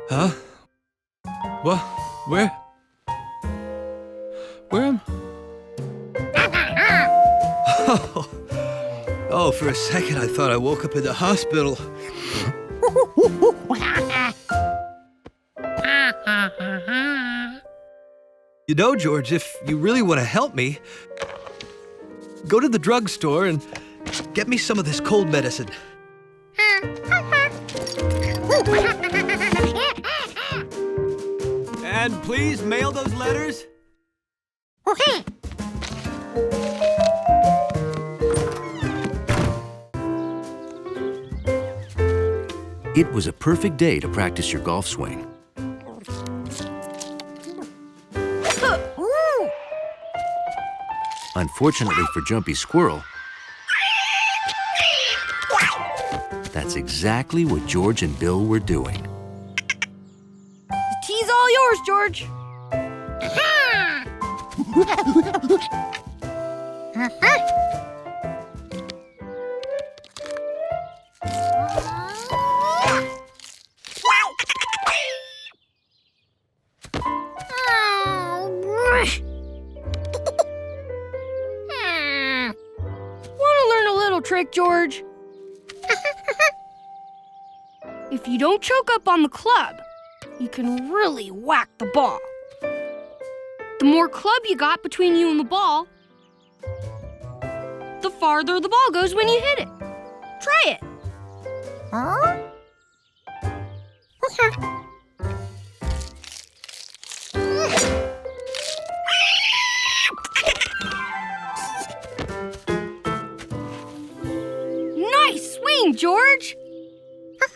Huh? What? Where? Where am... Oh, for a second I thought I woke up in the hospital. You know, George, if you really want to help me, go to the drugstore and get me some of this cold medicine. And please mail those letters. It was a perfect day to practice your golf swing. Unfortunately for Jumpy Squirrel, that's exactly what George and Bill were doing. The tea's all yours, George. Trick, George. If you don't choke up on the club, you can really whack the ball. The more club you got between you and the ball, the farther the ball goes when you hit it. Try it. Huh? George. I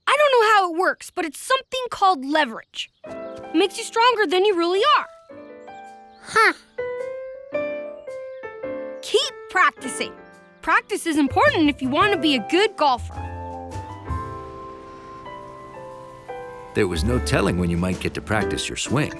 don't know how it works, but it's something called leverage. It makes you stronger than you really are. Huh. Keep practicing. Practice is important if you want to be a good golfer. There was no telling when you might get to practice your swing.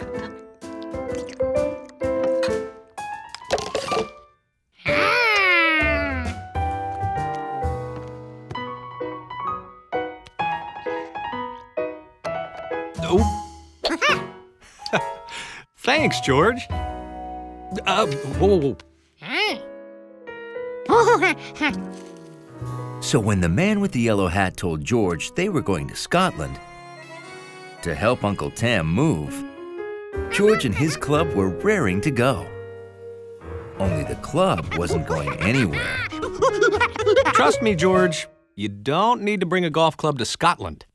Thanks, George. Whoa. So when the man with the yellow hat told George they were going to Scotland to help Uncle Tam move, George and his club were raring to go. Only the club wasn't going anywhere. Trust me, George, you don't need to bring a golf club to Scotland.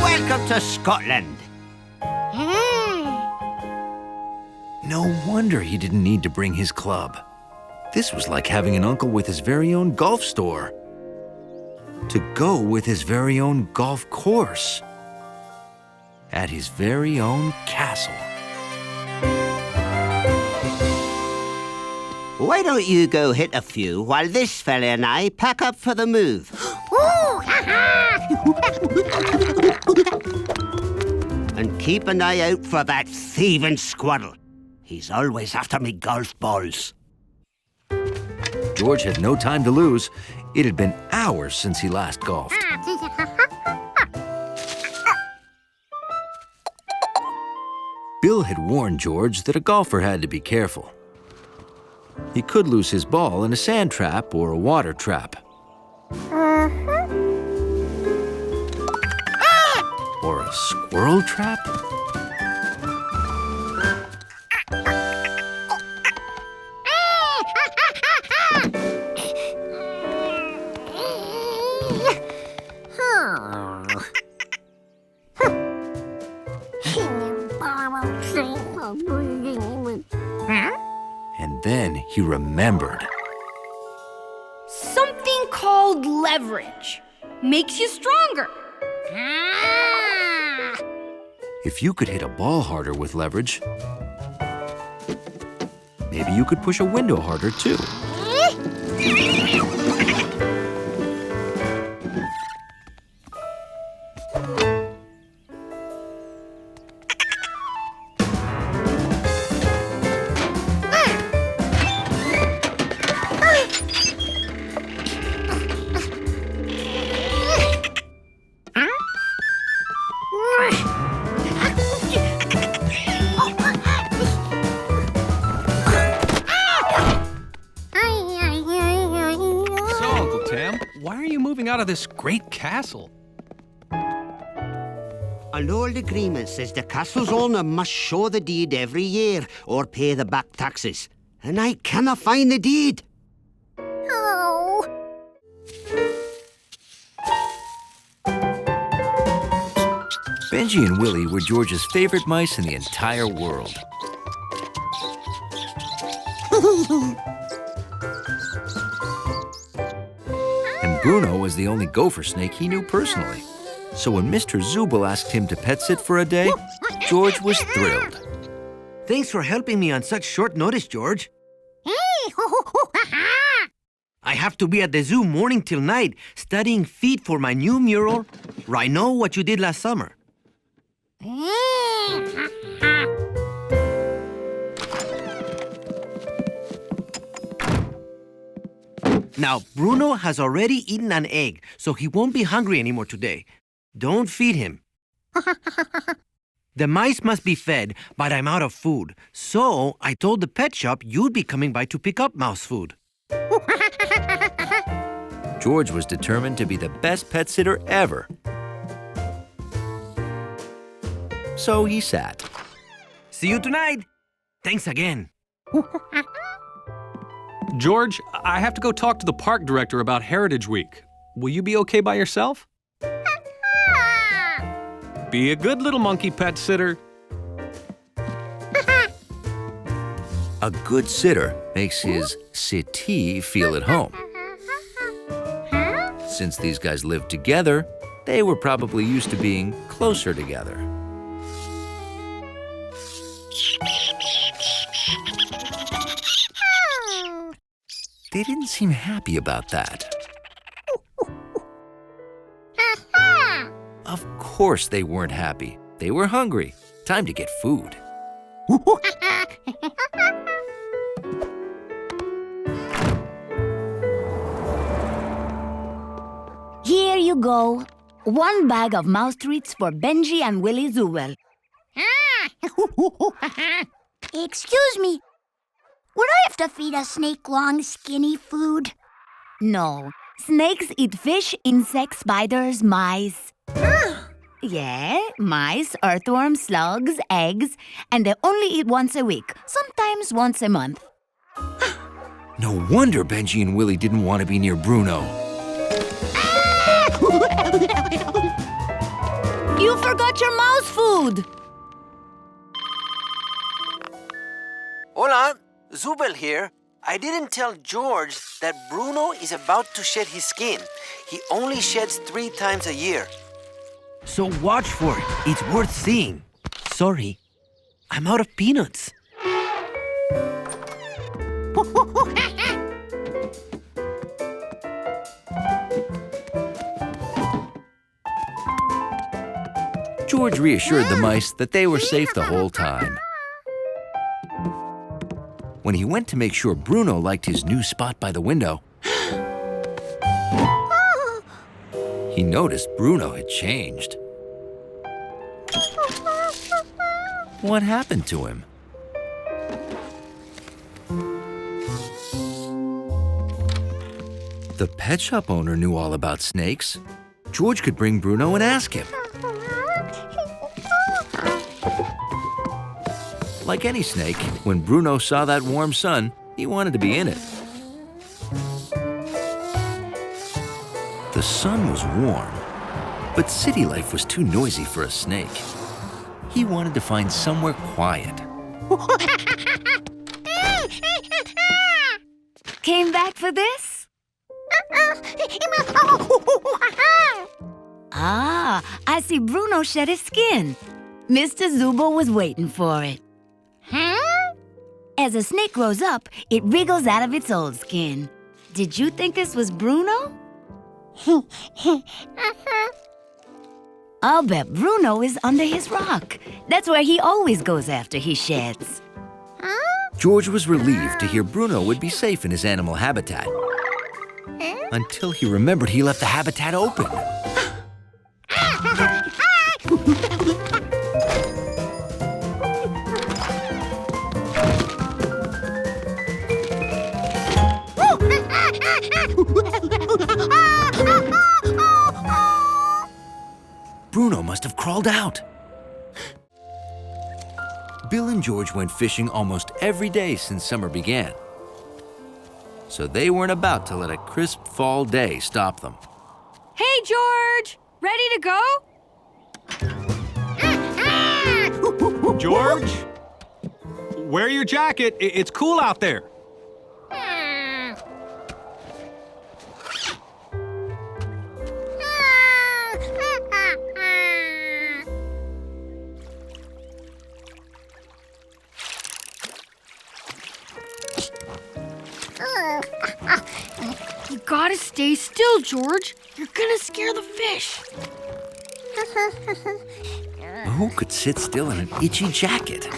Welcome to Scotland. No wonder he didn't need to bring his club. This was like having an uncle with his very own golf store. To go with his very own golf course. At his very own castle. Why don't you go hit a few while this fella and I pack up for the move? And keep an eye out for that thieving squirrel. He's always after me golf balls. George had no time to lose. It had been hours since he last golfed. Bill had warned George that a golfer had to be careful. He could lose his ball in a sand trap or a water trap. Or a squirrel trap? And then he remembered. Something called leverage. Makes you stronger. If you could hit a ball harder with leverage, maybe you could push a window harder too. Out of this great castle. An old agreement says the castle's owner must show the deed every year or pay the back taxes. And I cannot find the deed. Oh. Benji and Willie were George's favorite mice in the entire world. Bruno was the only gopher snake he knew personally. So when Mr. Zubel asked him to pet sit for a day, George was thrilled. Thanks for helping me on such short notice, George. I have to be at the zoo morning till night, studying feet for my new mural, Rhino, what you did last summer. Now, Bruno has already eaten an egg, so he won't be hungry anymore today. Don't feed him. The mice must be fed, but I'm out of food. So I told the pet shop you'd be coming by to pick up mouse food. George was determined to be the best pet sitter ever. So he sat. See you tonight. Thanks again. George, I have to go talk to the park director about Heritage Week. Will you be okay by yourself? Be a good little monkey pet sitter. A good sitter makes his sittee feel at home. Since these guys lived together, they were probably used to being closer together. They didn't seem happy about that. Of course they weren't happy. They were hungry. Time to get food. Here you go. 1 bag of mouse treats for Benji and Willie Zubel. Excuse me. Would I have to feed a snake long, skinny food? No. Snakes eat fish, insects, spiders, mice. Yeah, mice, earthworms, slugs, eggs, and they only eat once a week, sometimes once a month. No wonder Benji and Willie didn't want to be near Bruno. You forgot your mouse food! Hola, Zubel here. I didn't tell George that Bruno is about to shed his skin. He only sheds 3 times a year. So watch for it. It's worth seeing. Sorry, I'm out of peanuts. George reassured the mice that they were safe the whole time. When he went to make sure Bruno liked his new spot by the window, he noticed Bruno had changed. What happened to him? The pet shop owner knew all about snakes. George could bring Bruno and ask him. Like any snake, when Bruno saw that warm sun, he wanted to be in it. The sun was warm, but city life was too noisy for a snake. He wanted to find somewhere quiet. came back for this? Ah, I see Bruno shed his skin. Mr. Zubo was waiting for it. Huh? As a snake grows up, it wriggles out of its old skin. Did you think this was Bruno? I'll bet Bruno is under his rock. That's where he always goes after he sheds. George was relieved to hear Bruno would be safe in his animal habitat. Until he remembered he left the habitat open. Bruno must have crawled out. Bill and George went fishing almost every day since summer began. So they weren't about to let a crisp fall day stop them. Hey, George! Ready to go? George? Wear your jacket. It's cool out there. You gotta stay still, George. You're gonna scare the fish. Who could sit still in an itchy jacket?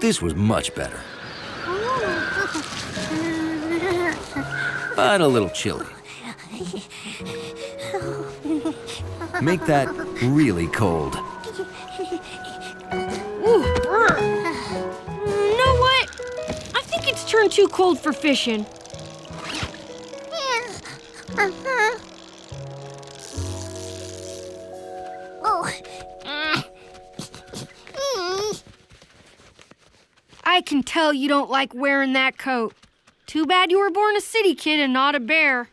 This was much better. But a little chilly. Make that really cold. Ooh, brr. You know what? I think it's turned too cold for fishing. I can tell you don't like wearing that coat. Too bad you were born a city kid and not a bear.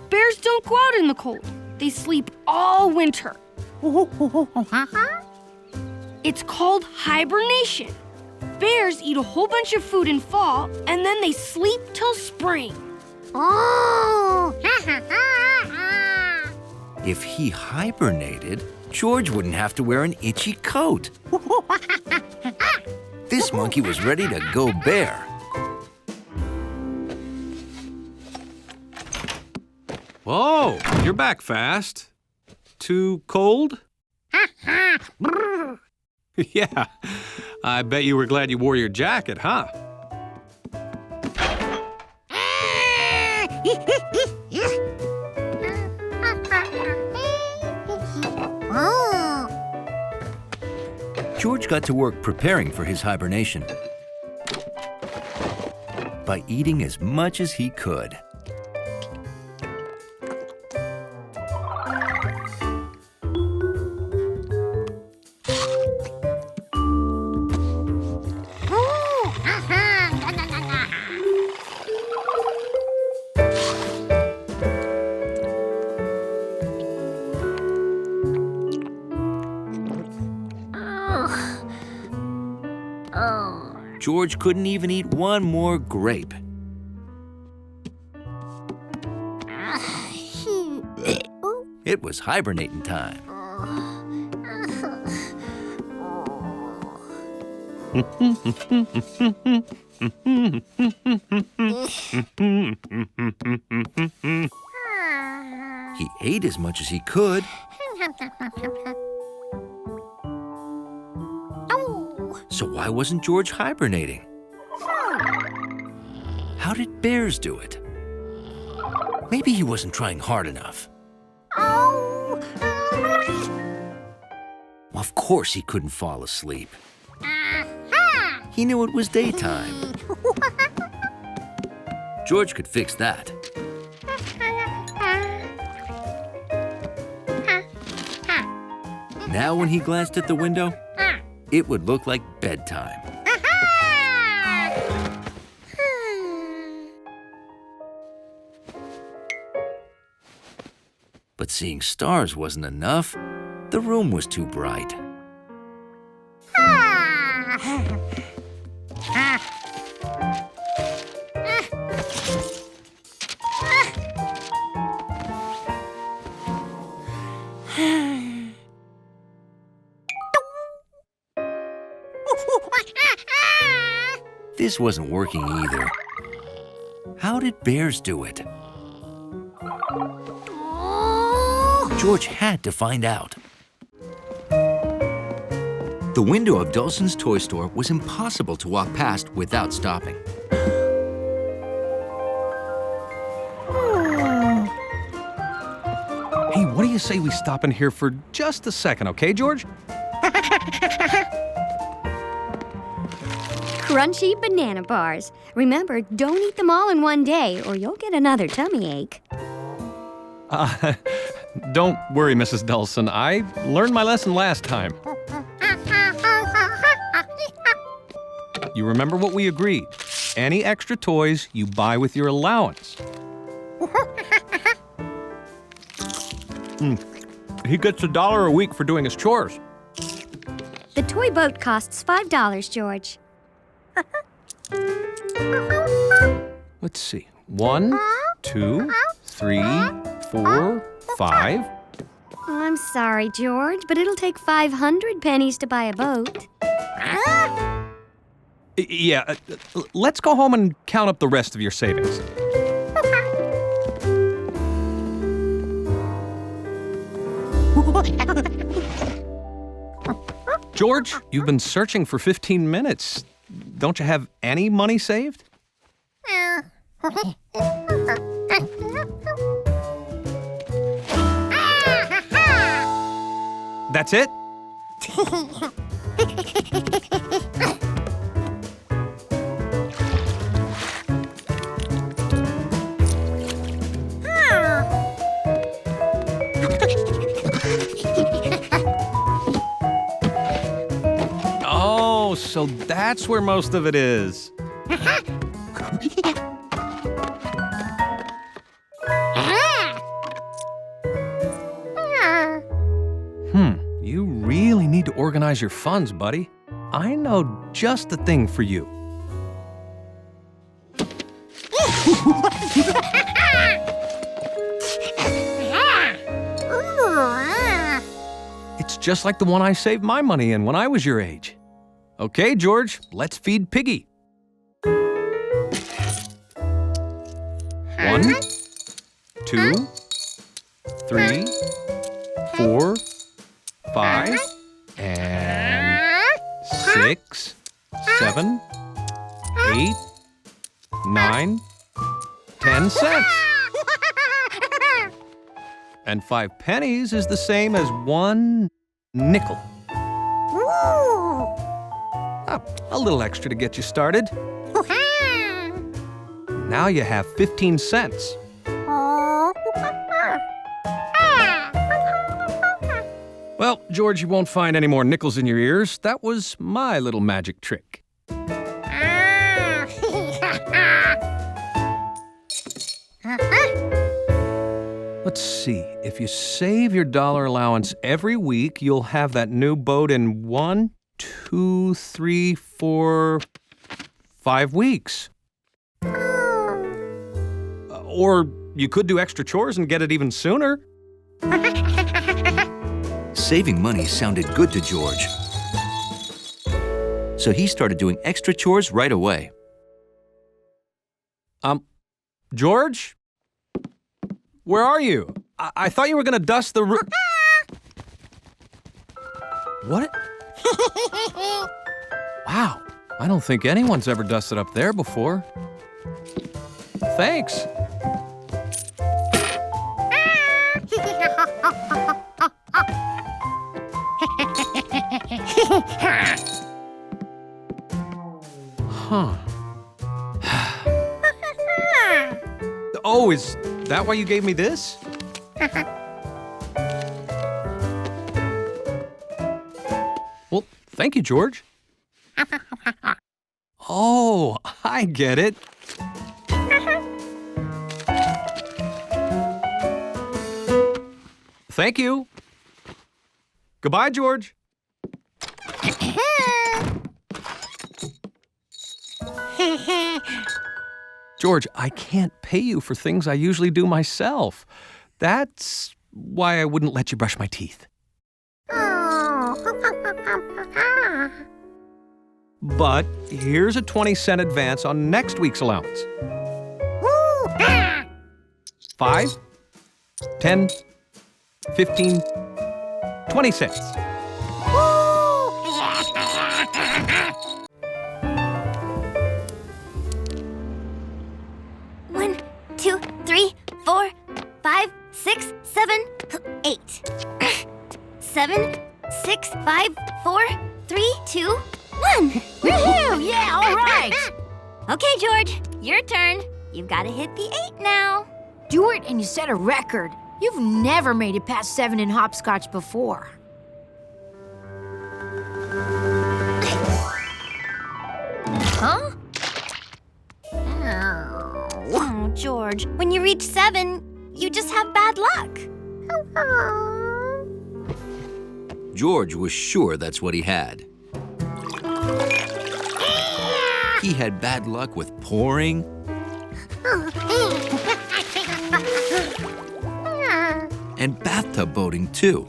Bears don't go out in the cold. They sleep all winter. It's called hibernation. Bears eat a whole bunch of food in fall, and then they sleep till spring. If he hibernated, George wouldn't have to wear an itchy coat. This monkey was ready to go bear. Whoa, you're back fast. Too cold? Yeah, I bet you were glad you wore your jacket, huh? George got to work preparing for his hibernation by eating as much as he could. George couldn't even eat one more grape. It was hibernating time. He ate as much as he could. So why wasn't George hibernating? How did bears do it? Maybe he wasn't trying hard enough. Of course he couldn't fall asleep. He knew it was daytime. George could fix that. Now when he glanced at the window, it would look like bedtime. But seeing stars wasn't enough. The room was too bright. This wasn't working either. How did bears do it? George had to find out. The window of Dawson's toy store was impossible to walk past without stopping. Hey, what do you say we stop in here for just a second, okay, George? Crunchy banana bars. Remember, don't eat them all in one day or you'll get another tummy ache. Don't worry, Mrs. Dawson. I learned my lesson last time. You remember what we agreed. Any extra toys you buy with your allowance. He gets $1 a week for doing his chores. The toy boat costs $5, George. Let's see. 1, 2, 3, 4, 5. I'm sorry, George, but it'll take 500 pennies to buy a boat. Yeah, let's go home and count up the rest of your savings. George, you've been searching for 15 minutes. Don't you have any money saved? That's it? Oh, so that's where most of it is. You really need to organize your funds, buddy. I know just the thing for you. It's just like the one I saved my money in when I was your age. Okay, George, let's feed Piggy. 1, 2, 3, 4, 5, and 6, 7, 8, 9, 10 cents. And 5 pennies is the same as 1 nickel. A little extra to get you started. Now you have 15 cents. Well, George, you won't find any more nickels in your ears. That was my little magic trick. Let's see. If you save your dollar allowance every week, you'll have that new boat in 1, 2, 3, 4, 5 weeks. Or you could do extra chores and get it even sooner. Saving money sounded good to George. So he started doing extra chores right away. George? Where are you? I thought you were going to dust the roof. What? Wow, I don't think anyone's ever dusted up there before. Thanks. Huh. Oh, is that why you gave me this? Well, thank you, George. Oh, I get it. Thank you. Goodbye, George. George, I can't pay you for things I usually do myself. That's why I wouldn't let you brush my teeth. But here's a 20-cent advance on next week's allowance. 5, 10, 15, 20 cents. One, 2, 3, 4, 5, 6, 7, 8. 7, 6, 5, 4, 3, 2, 1. Woohoo! Yeah, all right. Okay, George, your turn. You've got to hit the 8 now. Do it and you set a record. You've never made it past 7 in hopscotch before. Huh? Oh, George, when you reach 7, you just have bad luck. George was sure that's what he had. He had bad luck with pouring and bathtub boating, too.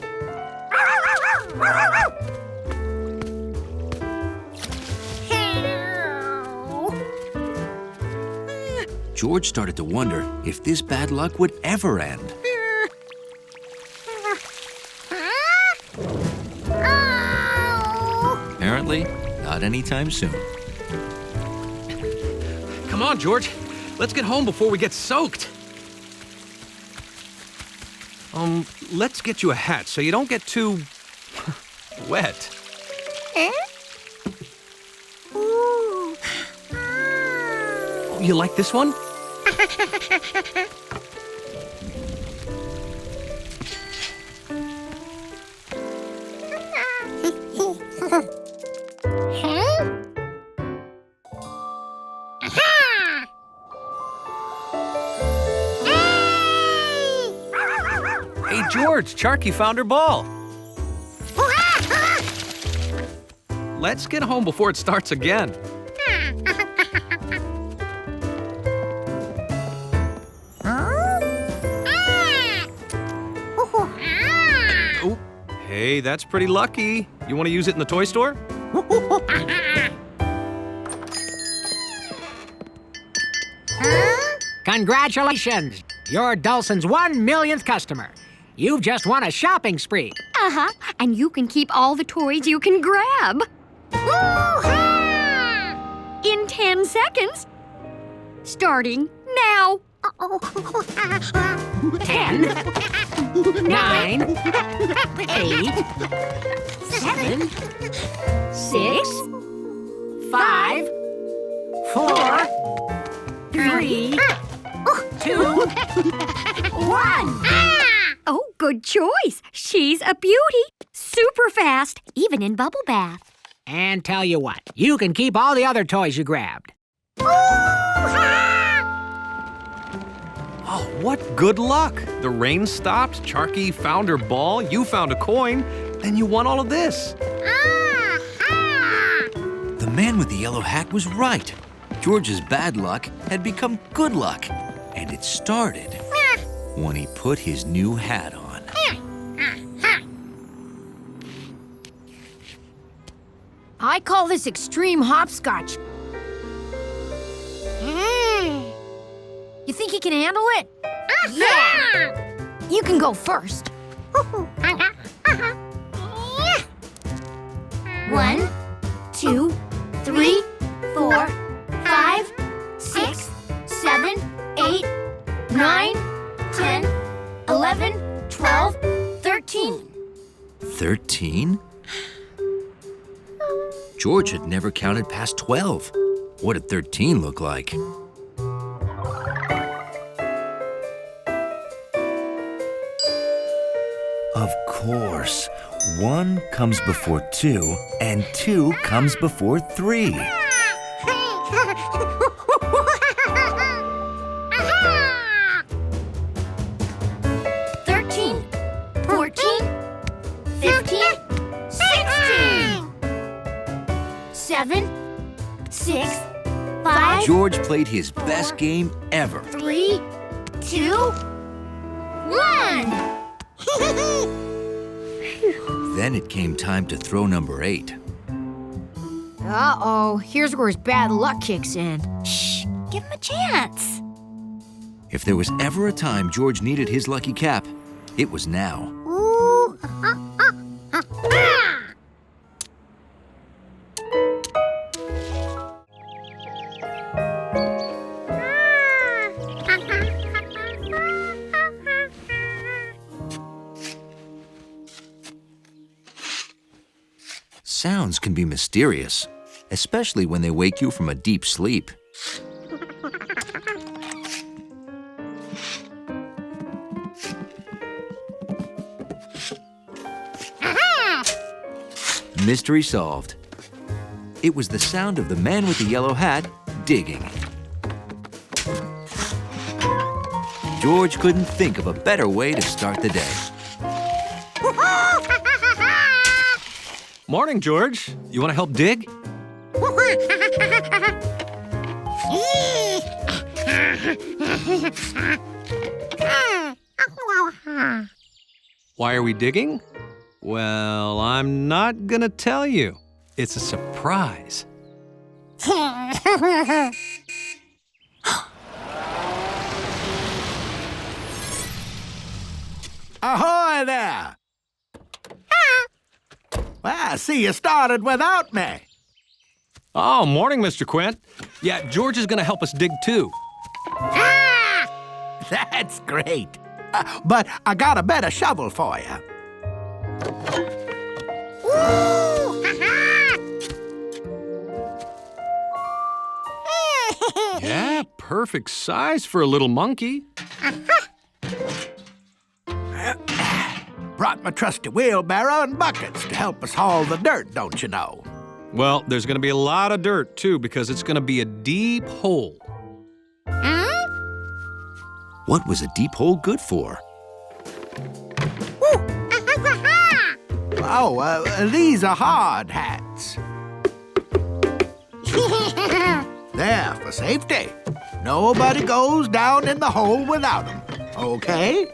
George started to wonder if this bad luck would ever end. Apparently, not anytime soon. Come on, George. Let's get home before we get soaked. Let's get you a hat so you don't get too wet. You like this one? Hey, George, Charky found her ball. Let's get home before it starts again. Oh, hey, that's pretty lucky. You want to use it in the toy store? Congratulations! You're Dulcin's 1 millionth customer. You've just won a shopping spree. Uh-huh. And you can keep all the toys you can grab. In 10 seconds. Starting now. 10, 9, 8, 7, 6, 5, 4, 3, 2, 1. Oh, good choice. She's a beauty. Super fast, even in bubble bath. And tell you what, you can keep all the other toys you grabbed. Oh, what good luck. The rain stopped, Charky found her ball, you found a coin, then you won all of this. The man with the yellow hat was right. George's bad luck had become good luck. And it started when he put his new hat on. I call this extreme hopscotch. You think he can handle it? Yeah! You can go first. 1, 2, 3, 4, 5, 6, 7, 8, 9, 10, 11, 12, 13. 13? George had never counted past 12. What did 13 look like? Of course. 1 comes before 2, and 2 comes before 3. 13, 14, 15, 7, 6, 5, George played his best game ever. 3, 2, 1. Then it came time to throw number 8. Uh-oh, here's where his bad luck kicks in. Shh, give him a chance. If there was ever a time George needed his lucky cap, it was now. Ooh. Sounds can be mysterious, especially when they wake you from a deep sleep. Mystery solved. It was the sound of the man with the yellow hat digging. George couldn't think of a better way to start the day. Morning, George. You want to help dig? Why are we digging? Well, I'm not gonna tell you. It's a surprise. Ahoy there! Well, I see you started without me. Oh, morning, Mr. Quint. Yeah, George is gonna help us dig too. That's great. But I got a better shovel for you. Yeah, perfect size for a little monkey. Brought my trusty wheelbarrow and buckets to help us haul the dirt, don't you know? Well, there's gonna be a lot of dirt too because it's gonna be a deep hole. What was a deep hole good for? Oh, these are hard hats. There, for safety. Nobody goes down in the hole without them, okay?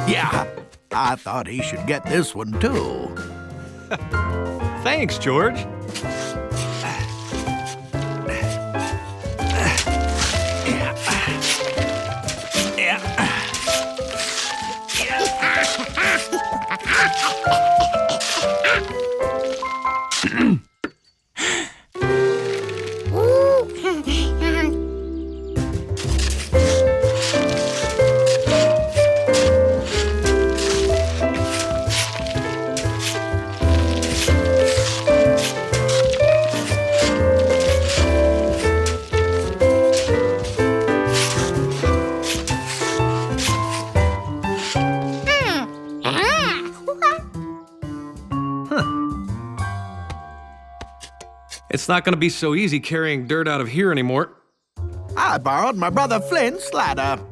Yeah, I thought he should get this one too. Thanks, George. It's not gonna be so easy carrying dirt out of here anymore. I borrowed my brother Flint's ladder.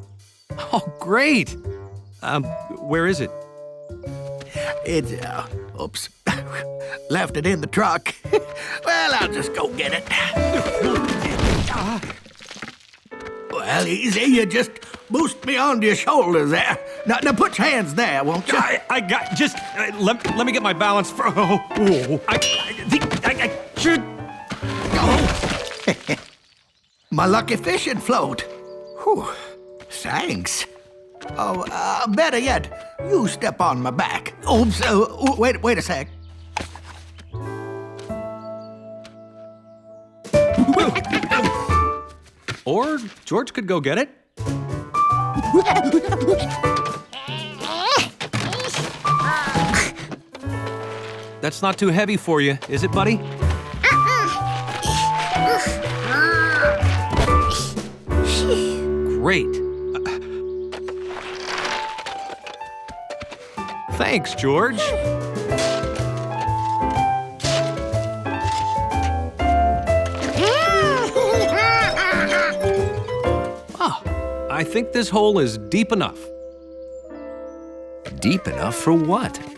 Oh, great. Where is it? It's, oops. Left it in the truck. Well, I'll just go get it. Well, easy. You just boost me onto your shoulders there. Now put your hands there, won't you? I got, just, let me get my balance for, I should. My lucky fishing float. Whew. Thanks. Oh, better yet, you step on my back. Oops, wait a sec. Or George could go get it. That's not too heavy for you, is it, buddy? Great. Thanks, George. Oh, I think this hole is deep enough. Deep enough for what?